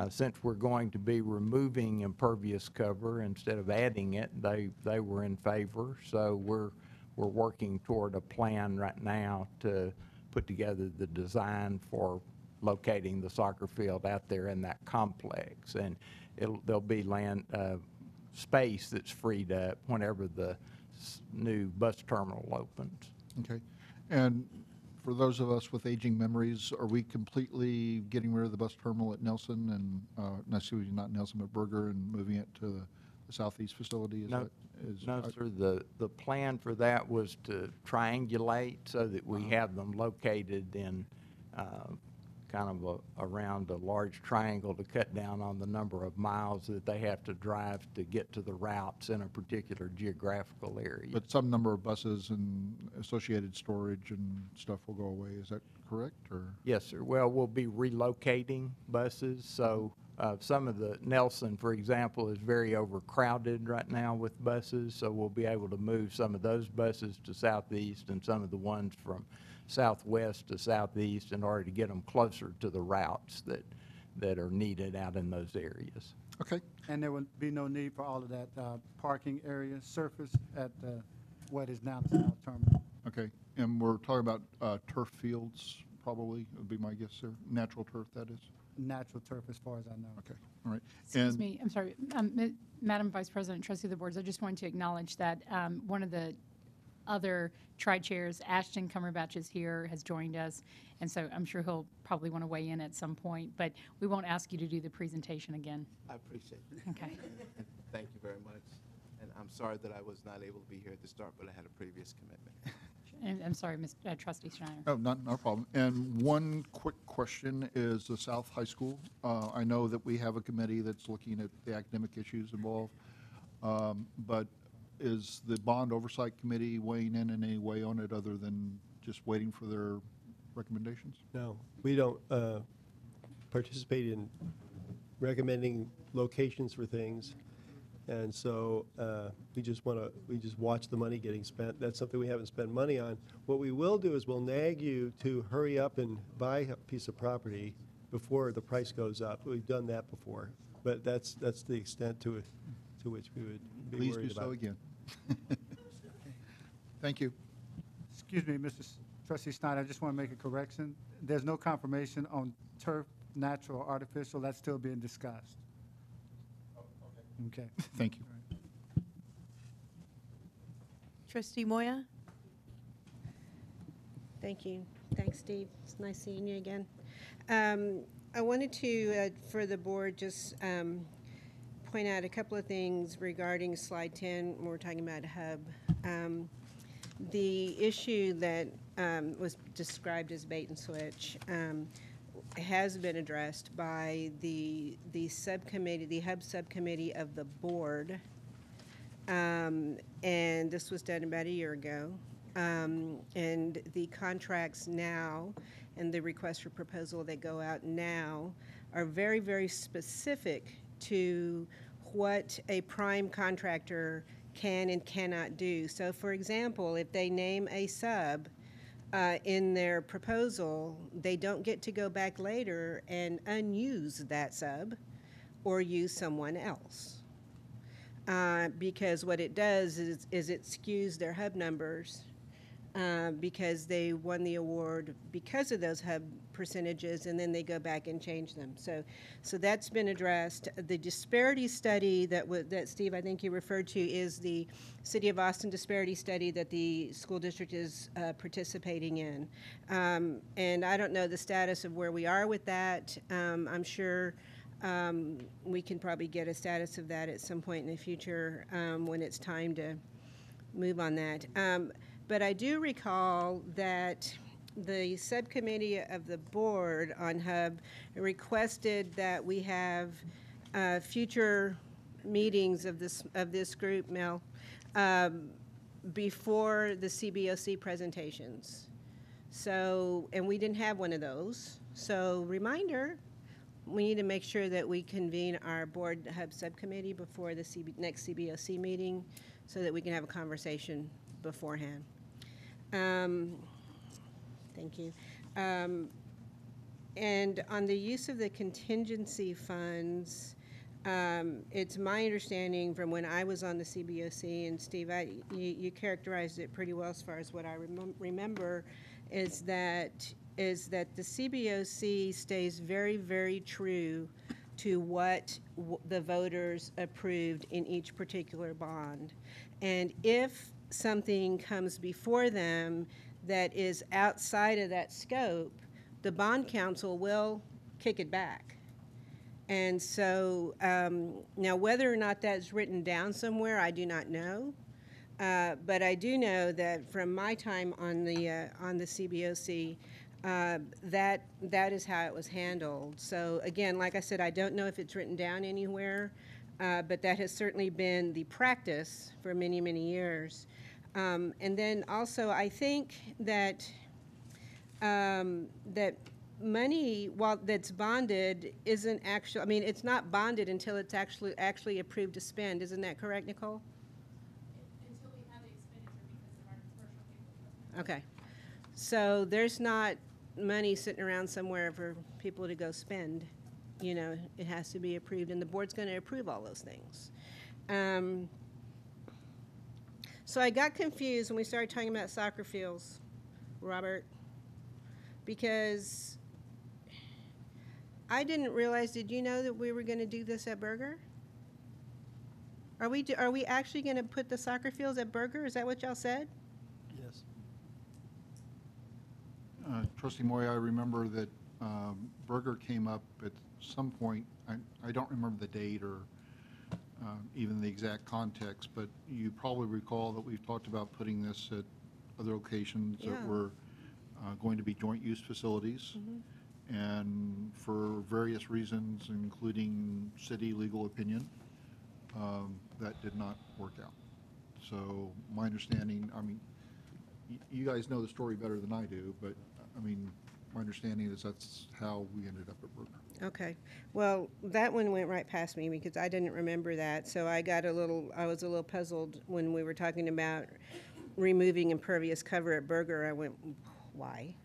since we're going to be removing impervious cover instead of adding it, they were in favor. So we're working toward a plan right now to put together the design for locating the soccer field out there in that complex, and there'll be land space that's freed up whenever the new bus terminal opens. Okay. And for those of us with aging memories, are we completely getting rid of the bus terminal at Nelson and, not Nelson, but Berger, and moving it to the southeast facility? No, sir. The plan for that was to triangulate so that we have them located in kind of around a large triangle to cut down on the number of miles that they have to drive to get to the routes in a particular geographical area. But some number of buses and associated storage and stuff will go away. Is that correct, or? Yes, sir. Well, we'll be relocating buses. So some of the Nelson, for example, is very overcrowded right now with buses. So we'll be able to move some of those buses to southeast and some of the ones from southwest to southeast in order to get them closer to the routes that are needed out in those areas. Okay. And there would be no need for all of that parking area surface at what is now the South Terminal. Okay. And we're talking about turf fields, probably, would be my guess, sir. Natural turf, that is? Natural turf, as far as I know. Okay. All right. Excuse me, I'm sorry. Madam Vice President, Trustee of the Boards, I just wanted to acknowledge that one of the other tri-chairs, Ashton Cumberbatch, is here, has joined us, and so I'm sure he'll probably want to weigh in at some point, but we won't ask you to do the presentation again. I appreciate it. Okay. Thank you very much. And I'm sorry that I was not able to be here at the start, but I had a previous commitment. And I'm sorry, Trustee Schneider. Oh, not a problem. And one quick question is the South High School. I know that we have a committee that's looking at the academic issues involved, but is the Bond Oversight Committee weighing in any way on it other than just waiting for their recommendations? No, we don't participate in recommending locations for things. And so we just watch the money getting spent. That's something we haven't spent money on. What we will do is we'll nag you to hurry up and buy a piece of property before the price goes up. We've done that before, but that's the extent to which we would be Please worried do about. so again. Thank you. Excuse me, Trustee Snyder, I just want to make a correction. There's no confirmation on turf, natural, or artificial. That's still being discussed. Okay. Thank you. Trustee Moya? Thank you. Thanks, Steve. It's nice seeing you again. I wanted to, for the board, just point out a couple of things regarding slide 10 when we're talking about hub. The issue that was described as bait and switch has been addressed by the subcommittee, the hub subcommittee of the board, and this was done about a year ago. And the contracts now and the request for proposal that go out now are very, very specific to what a prime contractor can and cannot do. So, for example, if they name a sub in their proposal, they don't get to go back later and unuse that sub or use someone else. Because what it does is it skews their hub numbers because they won the award because of those hub percentages, and then they go back and change them. So that's been addressed. The disparity study that Steve, I think you referred to, is the City of Austin disparity study that the school district is participating in. And I don't know the status of where we are with that. I'm sure we can probably get a status of that at some point in the future when it's time to move on that. But I do recall that the subcommittee of the board on HUB requested that we have future meetings of this group, Mel, before the CBOC presentations. So, and we didn't have one of those. So, reminder, we need to make sure that we convene our board HUB subcommittee before the next CBOC meeting so that we can have a conversation beforehand. Thank you. And on the use of the contingency funds, it's my understanding from when I was on the CBOC, and Steve, you characterized it pretty well as far as what I remember, is that the CBOC stays very, very true to what the voters approved in each particular bond. And if something comes before them that is outside of that scope, the bond council will kick it back. And so now whether or not that's written down somewhere, I do not know. But I do know that from my time on the CBOC, that is how it was handled. So again, like I said, I don't know if it's written down anywhere, but that has certainly been the practice for many, many years. And then also, I think that that money, while that's bonded, isn't actually, I mean, it's not bonded until it's actually approved to spend. Isn't that correct, Nicole? Until we have the expenditure because of our commercial paper. Okay. So there's not money sitting around somewhere for people to go spend. You know, it has to be approved, and the board's going to approve all those things. So I got confused when we started talking about soccer fields, Robert, because I didn't realize, did you know that we were going to do this at Berger? Are we actually going to put the soccer fields at Berger? Is that what y'all said? Yes. Trustee Moy, I remember that Berger came up at some point. I don't remember the date or even the exact context, but you probably recall that we've talked about putting this at other locations Yeah. that were going to be joint use facilities. And for various reasons, including city legal opinion, that did not work out. So my understanding, I mean, you guys know the story better than I do, but I mean, my understanding is that's how we ended up at Berger. Okay. Well, that one went right past me because I didn't remember that. So I was a little puzzled when we were talking about removing impervious cover at Berger. I went, why?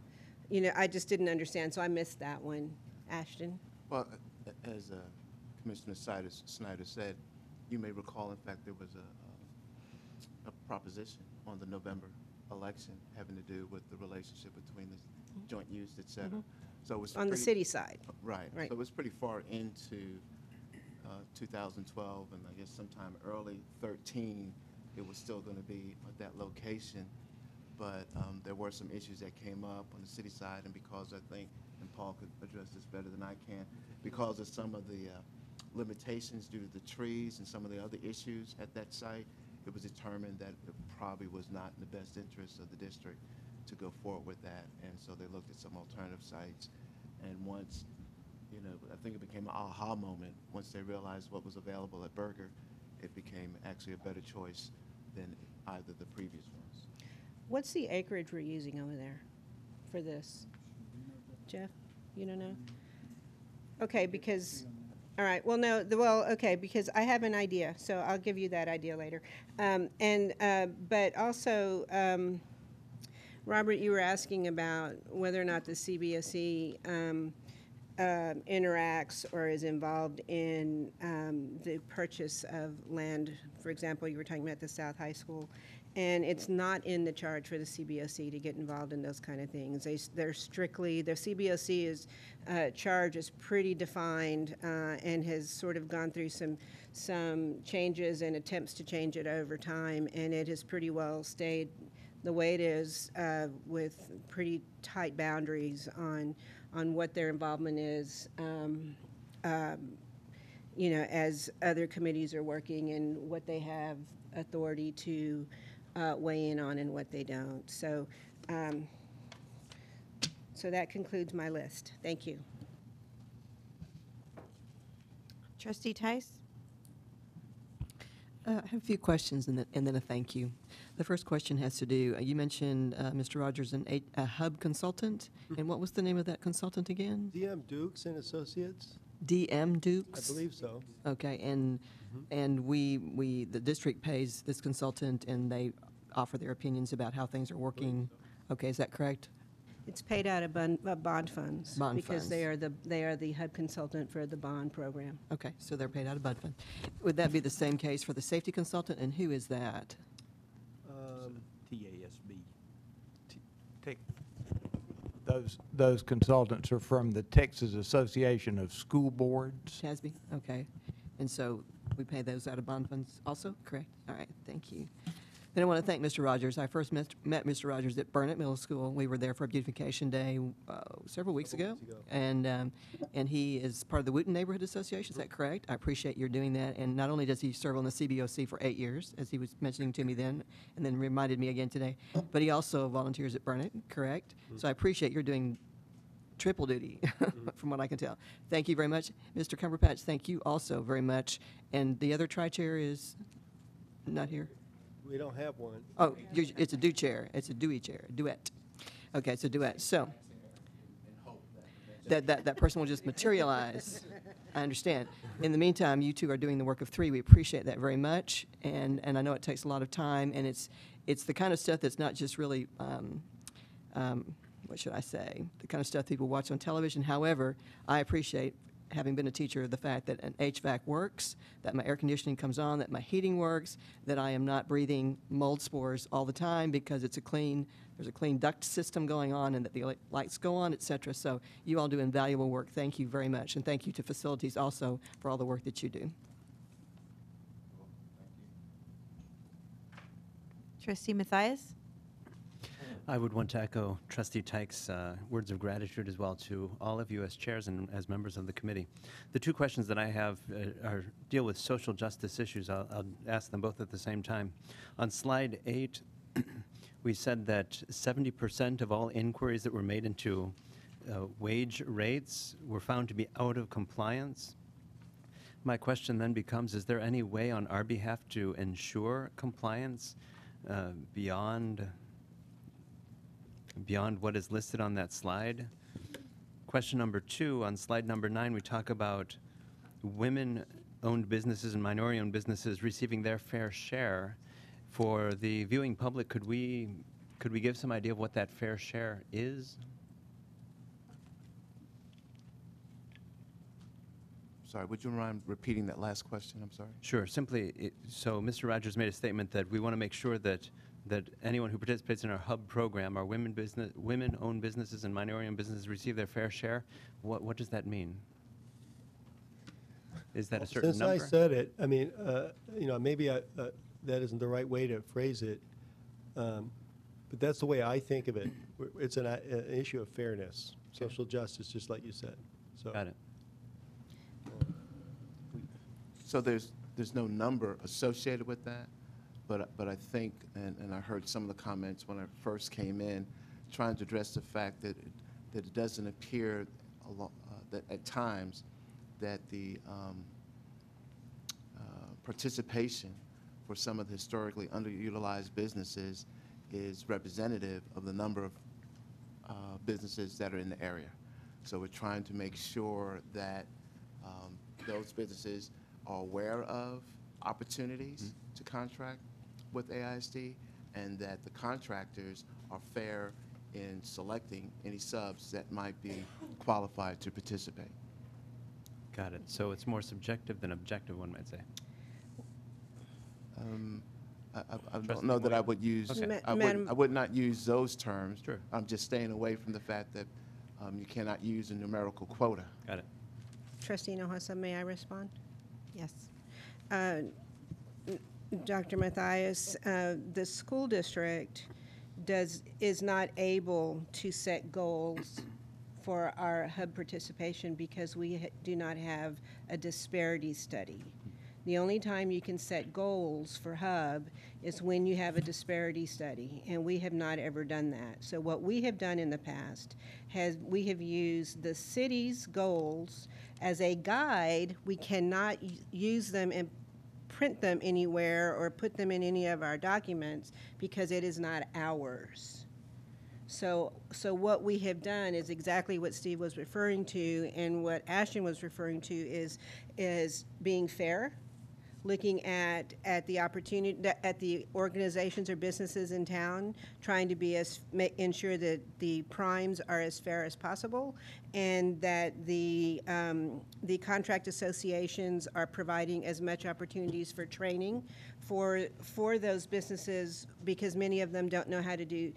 You know, I just didn't understand, so I missed that one. Ashton? Well, as Commissioner Snyder said, you may recall, in fact, there was a proposition on the November election having to do with the relationship between the joint use, et cetera. So it was On the city side. Right. Right. So it was pretty far into 2012, and I guess sometime early 13, it was still going to be at that location. But there were some issues that came up on the city side, and because I think, and Paul could address this better than I can, because of some of the limitations due to the trees and some of the other issues at that site, it was determined that it probably was not in the best interest of the district to go forward with that. And so they looked at some alternative sites. And once, you know, I think it became an aha moment. Once they realized what was available at Berger, it became actually a better choice than either the previous ones. What's the acreage we're using over there for this? Jeff, you don't know? Okay, because, all right, well, no, okay, because I have an idea, so I'll give you that idea later. But also, Robert, you were asking about whether or not the CBOC interacts or is involved in the purchase of land. For example, you were talking about the South High School. And it's not in the charge for the CBOC to get involved in those kind of things. They're strictly, the CBOC's charge is pretty defined and has sort of gone through some changes and attempts to change it over time, and it has pretty well stayed the way it is with pretty tight boundaries on what their involvement is, you know, as other committees are working and what they have authority to weigh in on and what they don't. So, so that concludes my list. Thank you. Trustee Tice? I have a few questions and then a thank you. The first question has to do, you mentioned, Mr. Rogers, a hub consultant, and what was the name of that consultant again? DM Dukes and Associates? DM Dukes? I believe so. Okay, and the district pays this consultant, and they offer their opinions about how things are working. Okay, is that correct? It's paid out of bond funds. Bond because they funds. are the HUD consultant for the bond program. Okay, so they're paid out of bud fund. Would that be the same case for the safety consultant, and who is that? TASB. Those consultants are from the Texas Association of School Boards. TASB? Okay. And so we pay those out of bond funds also, correct? All right, thank you. Then I want to thank Mr. Rogers. I first met Mr. Rogers at Burnett Middle School. We were there for Beautification Day several weeks ago. And he is part of the Wooten Neighborhood Association, is that correct? I appreciate your doing that. And not only does he serve on the CBOC for 8 years, as he was mentioning to me then, and then reminded me again today, but he also volunteers at Burnett, correct? So I appreciate your doing triple duty, from what I can tell. Thank you very much. Mr. Cumberpatch, thank you also very much. And the other tri-chair is not here? We don't have one. Oh, it's a do chair. It's a Dewey chair, duet. Okay, it's a duet. So that person will just materialize. I understand. In the meantime, you two are doing the work of three. We appreciate that very much, and I know it takes a lot of time, and it's the kind of stuff that's not just really what should I say? The kind of stuff people watch on television. However, I appreciate, having been a teacher, the fact that an HVAC works, that my air conditioning comes on, that my heating works, that I am not breathing mold spores all the time because there's a clean duct system going on, and that the lights go on, et cetera. So you all do invaluable work. Thank you very much. And thank you to facilities also for all the work that you do. Trustee Matthias? I would want to echo Trustee Tyke's words of gratitude as well to all of you as chairs and as members of the committee. The two questions that I have deal with social justice issues. I'll ask them both at the same time. On slide 8, we said that 70% of all inquiries that were made into wage rates were found to be out of compliance. My question then becomes, is there any way on our behalf to ensure compliance beyond what is listed on that slide? Question number 2, on slide number 9, we talk about women-owned businesses and minority-owned businesses receiving their fair share. For the viewing public, could we give some idea of what that fair share is? Sorry, would you mind repeating that last question? I'm sorry. Sure. Simply, so Mr. Rogers made a statement that we want to make sure that anyone who participates in our hub program, our women-owned businesses and minority-owned businesses receive their fair share. What does that mean? Is that a certain number? Since I said it, I mean, maybe that isn't the right way to phrase it, but that's the way I think of it. It's an issue of fairness, social justice, just like you said. So. Got it. So there's no number associated with that, but I think, and I heard some of the comments when I first came in, trying to address the fact that it doesn't appear that at times that the participation for some of the historically underutilized businesses is representative of the number of businesses that are in the area. So we're trying to make sure that those businesses are aware of opportunities to contract with AISD, and that the contractors are fair in selecting any subs that might be qualified to participate. Got it. So it's more subjective than objective, one might say. I don't know that I would use, Okay. I would not use those terms. Sure. I'm just staying away from the fact that you cannot use a numerical quota. Got it. Trustee Nohasa, may I respond? Yes. Dr. Matthias, the school district is not able to set goals for our hub participation because we do not have a disparity study. The only time you can set goals for hub is when you have a disparity study, and we have not ever done that. So what we have done in the past we have used the city's goals as a guide. We cannot use them and print them anywhere or put them in any of our documents because it is not ours. So what we have done is exactly what Steve was referring to, and what Ashton was referring to is being fair. looking at the opportunity, at the organizations or businesses in town, trying to be ensure that the primes are as fair as possible, and that the contract associations are providing as much opportunities for training for those businesses, because many of them don't know how to do,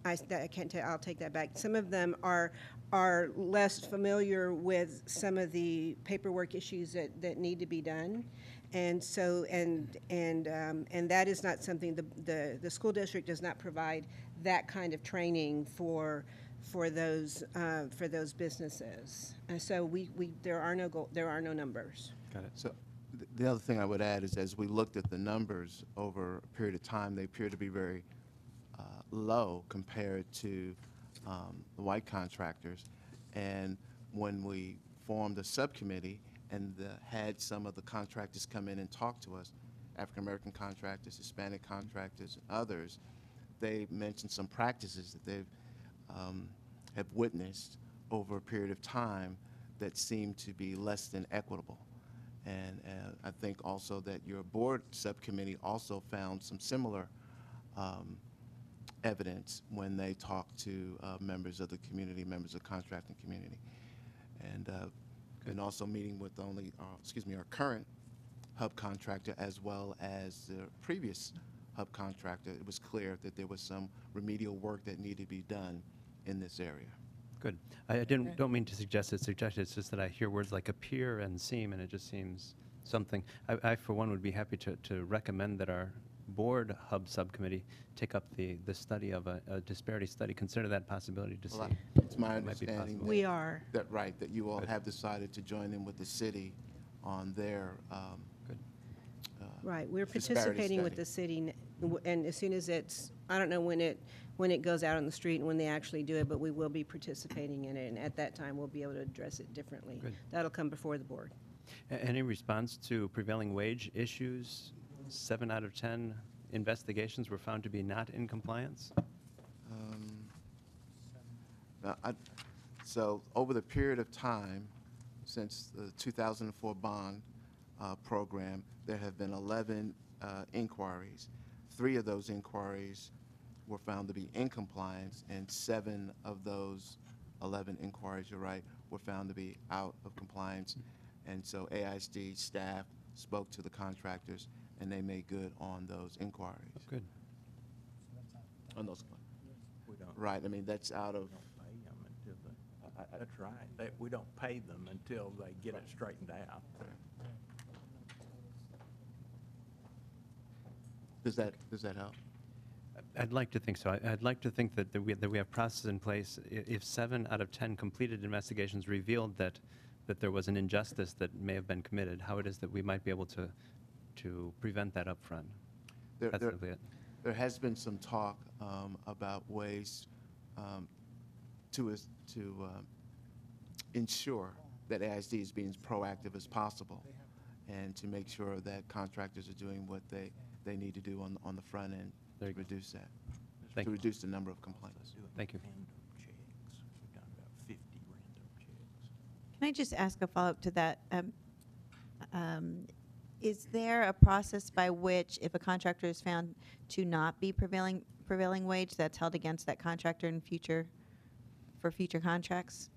I can't tell, I'll take that back. Some of them are less familiar with some of the paperwork issues that need to be done. And so, and that is not something, the school district does not provide that kind of training for those businesses. And so there are no numbers. Got it. So the other thing I would add is, as we looked at the numbers over a period of time, they appear to be very low compared to the white contractors. And when we formed a subcommittee and had some of the contractors come in and talk to us, African-American contractors, Hispanic contractors, and others, they mentioned some practices that they've have witnessed over a period of time that seem to be less than equitable. And I think also that your board subcommittee also found some similar evidence when they talked to members of the community, members of the contracting community. And also meeting with our current hub contractor as well as the previous hub contractor, it was clear that there was some remedial work that needed to be done in this area. Good. I don't mean to suggest it's suggested. It's just that I hear words like appear and seem, and it just seems something. I for one, would be happy to recommend that our board hub subcommittee take up the study of a disparity study. Consider that possibility to Well, see. it's my what might be understanding possible. We are. that you all Good. have decided to join in with the city on their Good. Right, we're disparity participating with study. the city, and as soon as it's, I don't know when it goes out on the street and when they actually do it, but we will be participating in it, and at that time, we'll be able to address it differently. Good. That'll come before the board. Any response to prevailing wage issues? 7 out of 10 investigations were found to be not in compliance. So over the period of time since the 2004 bond program, there have been 11 inquiries. 3 of those inquiries were found to be in compliance, and 7 of those 11 inquiries, you're right, were found to be out of compliance. And so AISD staff spoke to the contractors, and they made good on those inquiries. Good. On those, We don't. right, I mean, that's out of, We don't pay them until that's right. We don't pay them until they get it straightened out. does that help? I'd like to think so. I'd like to think that we have processes in place. If 7 out of 10 completed investigations revealed that there was an injustice that may have been committed, how it is that we might be able to prevent that up front. That's simply it. There has been some talk about ways to ensure that AISD is being as proactive as possible, and to make sure that contractors are doing what they need to do on the front end to Very good. reduce that, Thank to you. reduce the number of complaints. Thank you. Random checks. We've done about 50 random checks. Can I just ask a follow-up to that? Is there a process by which, if a contractor is found to not be prevailing wage, that's held against that contractor in future contracts?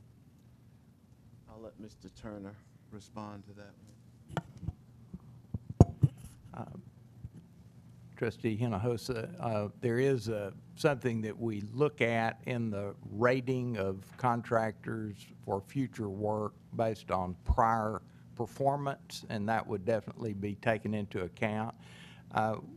I'll let Mr. Turner respond to that one. Trustee Hinojosa, there is something that we look at in the rating of contractors for future work based on prior performance, and that would definitely be taken into account.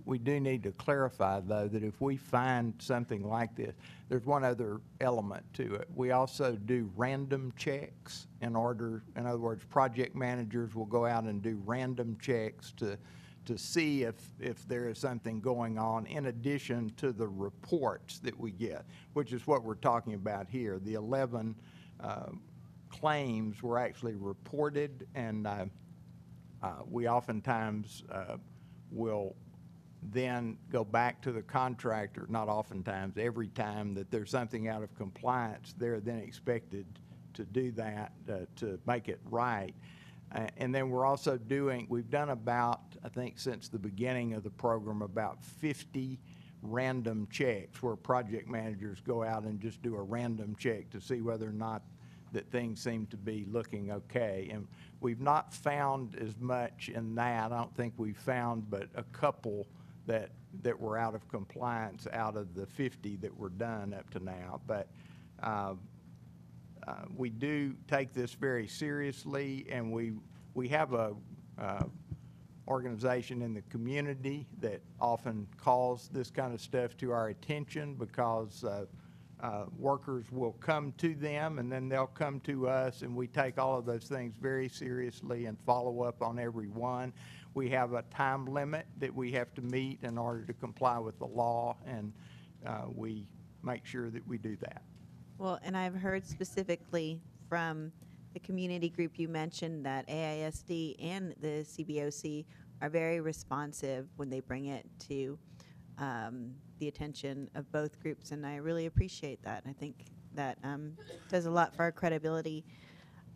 We do need to clarify, though, that if we find something like this, there's one other element to it. We also do random checks in other words, project managers will go out and do random checks to see if there is something going on in addition to the reports that we get, which is what we're talking about here. The 11 claims were actually reported, and we oftentimes will then go back to the contractor, not oftentimes, every time that there's something out of compliance, they're then expected to do that to make it right. And then we're also we've done about, I think since the beginning of the program, about 50 random checks where project managers go out and just do a random check to see whether or not that things seem to be looking okay. And we've not found as much in that. I don't think we've found but a couple that were out of compliance out of the 50 that were done up to now. But we do take this very seriously, and we have a organization in the community that often calls this kind of stuff to our attention because workers will come to them and then they'll come to us, and we take all of those things very seriously and follow up on every one. We have a time limit that we have to meet in order to comply with the law, and we make sure that we do that. Well, and I've heard specifically from the community group you mentioned that AISD and the CBOC are very responsive when they bring it to the attention of both groups, and I really appreciate that. I think that does a lot for our credibility.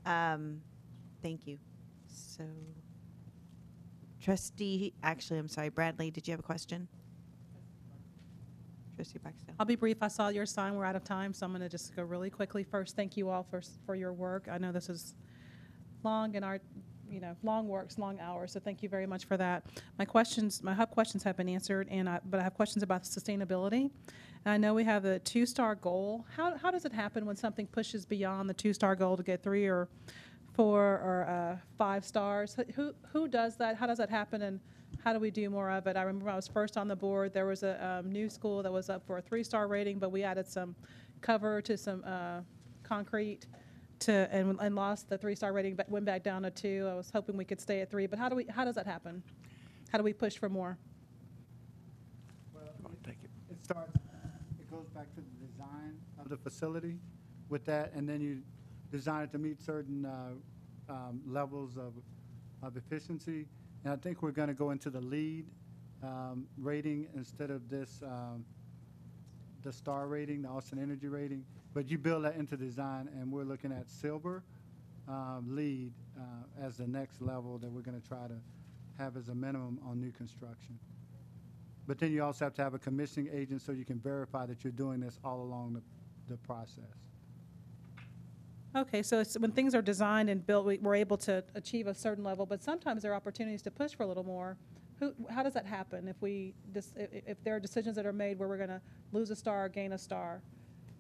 Thank you. So, I'm sorry, Bradley, did you have a question? Trustee Barksdale. I'll be brief. I saw your sign. We're out of time, so I'm going to just go really quickly. First, thank you all for your work. I know this is long and long works, long hours, so thank you very much for that. My hub questions have been answered, but I have questions about sustainability. And I know we have a 2-star goal. How does it happen when something pushes beyond the 2-star goal to get 3 or 4 or 5 stars? Who does that? How does that happen, and how do we do more of it? I remember when I was first on the board, there was a new school that was up for a 3-star rating, but we added some cover to some concrete and lost the 3-star rating, but went back down to 2. I was hoping we could stay at 3, but how does that happen? How do we push for more? Well, it goes back to the design of the facility with that, and then you design it to meet certain levels of efficiency. And I think we're going to go into the LEED rating instead of this, the star rating, the Austin Energy rating. But you build that into design, and we're looking at silver LEED as the next level that we're going to try to have as a minimum on new construction. But then you also have to have a commissioning agent so you can verify that you're doing this all along the process. Okay, so it's when things are designed and built, we're able to achieve a certain level, but sometimes there are opportunities to push for a little more. How does that happen if there are decisions that are made where we're going to lose a star or gain a star,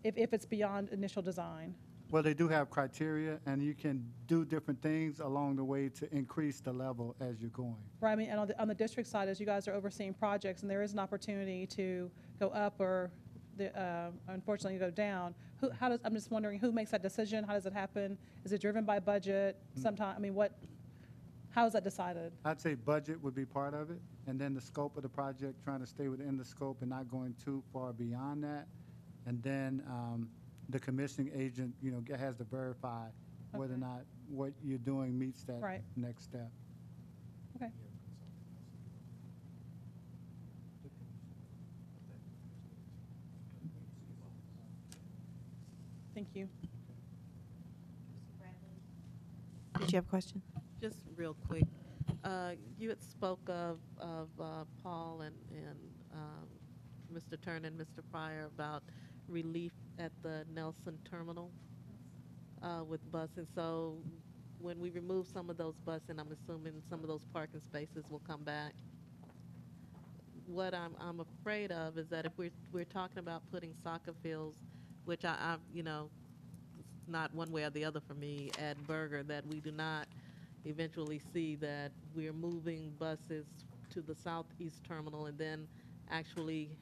if it's beyond initial design? Well, they do have criteria, and you can do different things along the way to increase the level as you're going. Right, I mean, and on the district side, as you guys are overseeing projects, and there is an opportunity to go up or unfortunately go down. I'm just wondering who makes that decision? How does it happen? Is it driven by budget? How is that decided? I'd say budget would be part of it, and then the scope of the project, trying to stay within the scope and not going too far beyond that. And then the commissioning agent, has to verify whether or not what you're doing meets that next step. Okay. Thank you. Did you have a question? Just real quick, you had spoke of Paul and Mr. Turner and Mr. Pryor about relief at the Nelson terminal with busing. So when we remove some of those busing, I'm assuming some of those parking spaces will come back. What I'm afraid of is that if we're talking about putting soccer fields, which I it's not one way or the other for me at Berger, that we do not eventually see that we're moving buses to the southeast terminal and then actually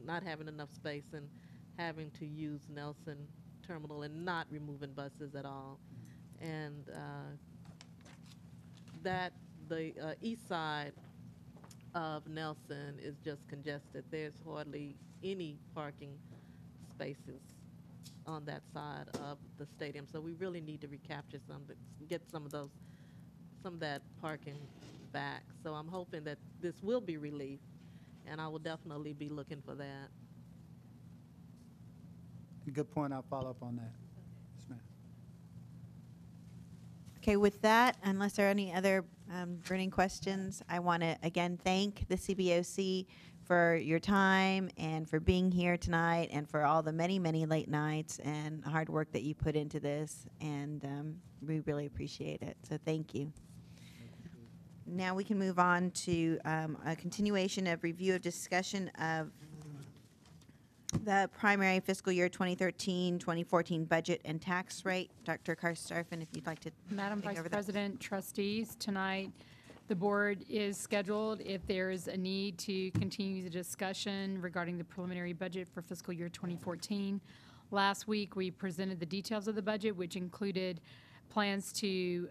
not having enough space and having to use Nelson terminal and not removing buses at all. And that the east side of Nelson is just congested. There's hardly any parking spaces on that side of the stadium. So we really need to recapture get some of that parking back. So I'm hoping that this will be relief, and I will definitely be looking for that. Good point. I'll follow up on that. Yes, ma'am. Okay, with that, unless there are any other burning questions, I want to again thank the CBOC for your time and for being here tonight and for all the many, many late nights and hard work that you put into this. And we really appreciate it. So thank you. Now we can move on to a continuation of review of discussion of the primary fiscal year 2013-2014 budget and tax rate. Dr. Karstafen, if you'd like to Madam take Vice over that. President, trustees, tonight, the board is scheduled, if there is a need, to continue the discussion regarding the preliminary budget for fiscal year 2014. Last week, we presented the details of the budget, which included plans to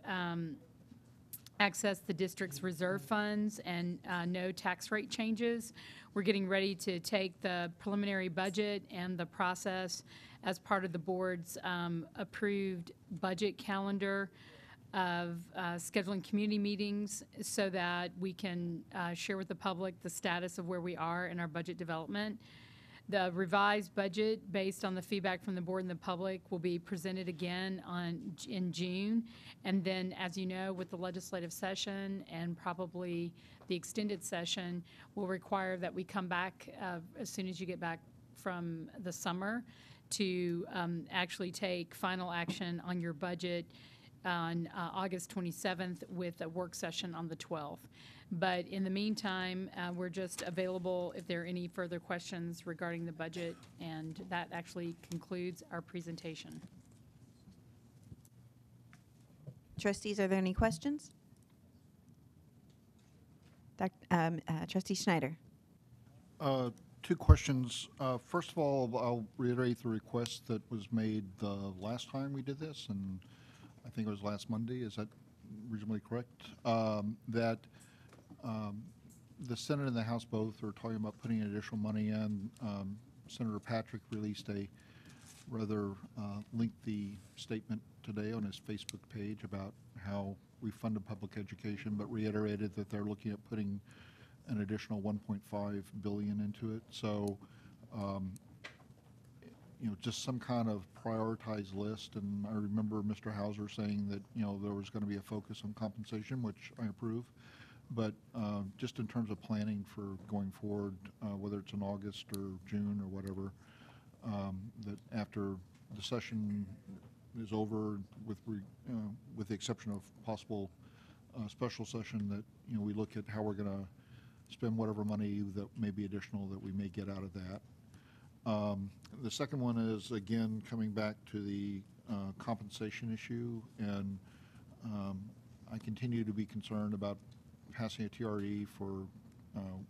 access the district's reserve funds and no tax rate changes. We're getting ready to take the preliminary budget and the process as part of the board's approved budget calendar of scheduling community meetings so that we can share with the public the status of where we are in our budget development. The revised budget, based on the feedback from the board and the public, will be presented again in June. And then, as you know, with the legislative session and probably the extended session, will require that we come back as soon as you get back from the summer to actually take final action on your budget on August 27th with a work session on the 12th. But in the meantime, we're just available if there are any further questions regarding the budget, and that actually concludes our presentation. Trustees, are there any questions? Trustee Schneider. Two questions. First of all, I'll reiterate the request that was made the last time we did this, and I think it was last Monday. Is that reasonably correct? That the Senate and the House both are talking about putting additional money in. Senator Patrick released a rather lengthy statement today on his Facebook page about how we funded public education, but reiterated that they're looking at putting an additional $1.5 billion into it. So, you know, just some kind of prioritized list. And I remember Mr. Hauser saying that, you know, there was going to be a focus on compensation, which I approve. But just in terms of planning for going forward, whether it's in August or June or whatever, that after the session is over, with the exception of possible special session, that, you know, we look at how we're going to spend whatever money that may be additional that we may get out of that. The second one is, again, coming back to the compensation issue, and I continue to be concerned about passing a TRE for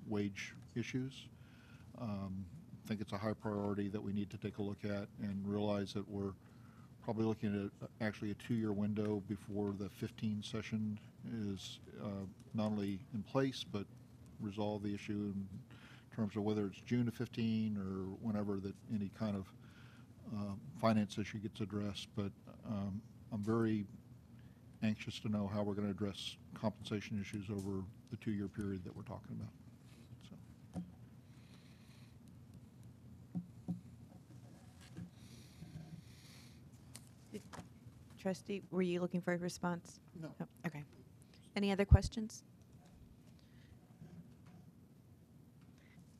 wage issues. I think it's a high priority that we need to take a look at and realize that we're probably looking at actually a 2-year window before the 15 session is not only in place, but resolve the issue in terms of whether it's June of 15 or whenever that any kind of finance issue gets addressed. But I'm very anxious to know how we're going to address compensation issues over the 2-year period that we're talking about. So. Trustee, were you looking for a response? No. Oh, okay. Any other questions?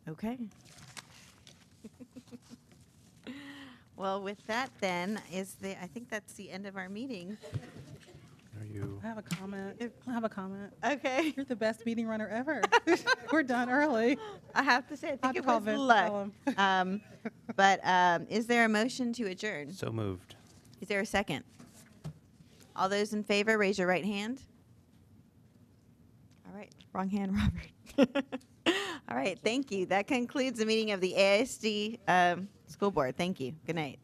Okay. Well, with that then, I think that's the end of our meeting. Are you? I have a comment. Okay. You're the best meeting runner ever. We're done early. I have to say, I I'll have think to it call was Vince, luck. tell him. But is there a motion to adjourn? So moved. Is there a second? All those in favor, raise your right hand. All right, wrong hand, Robert. All right, thank you. That concludes the meeting of the AISD School Board. Thank you. Good night.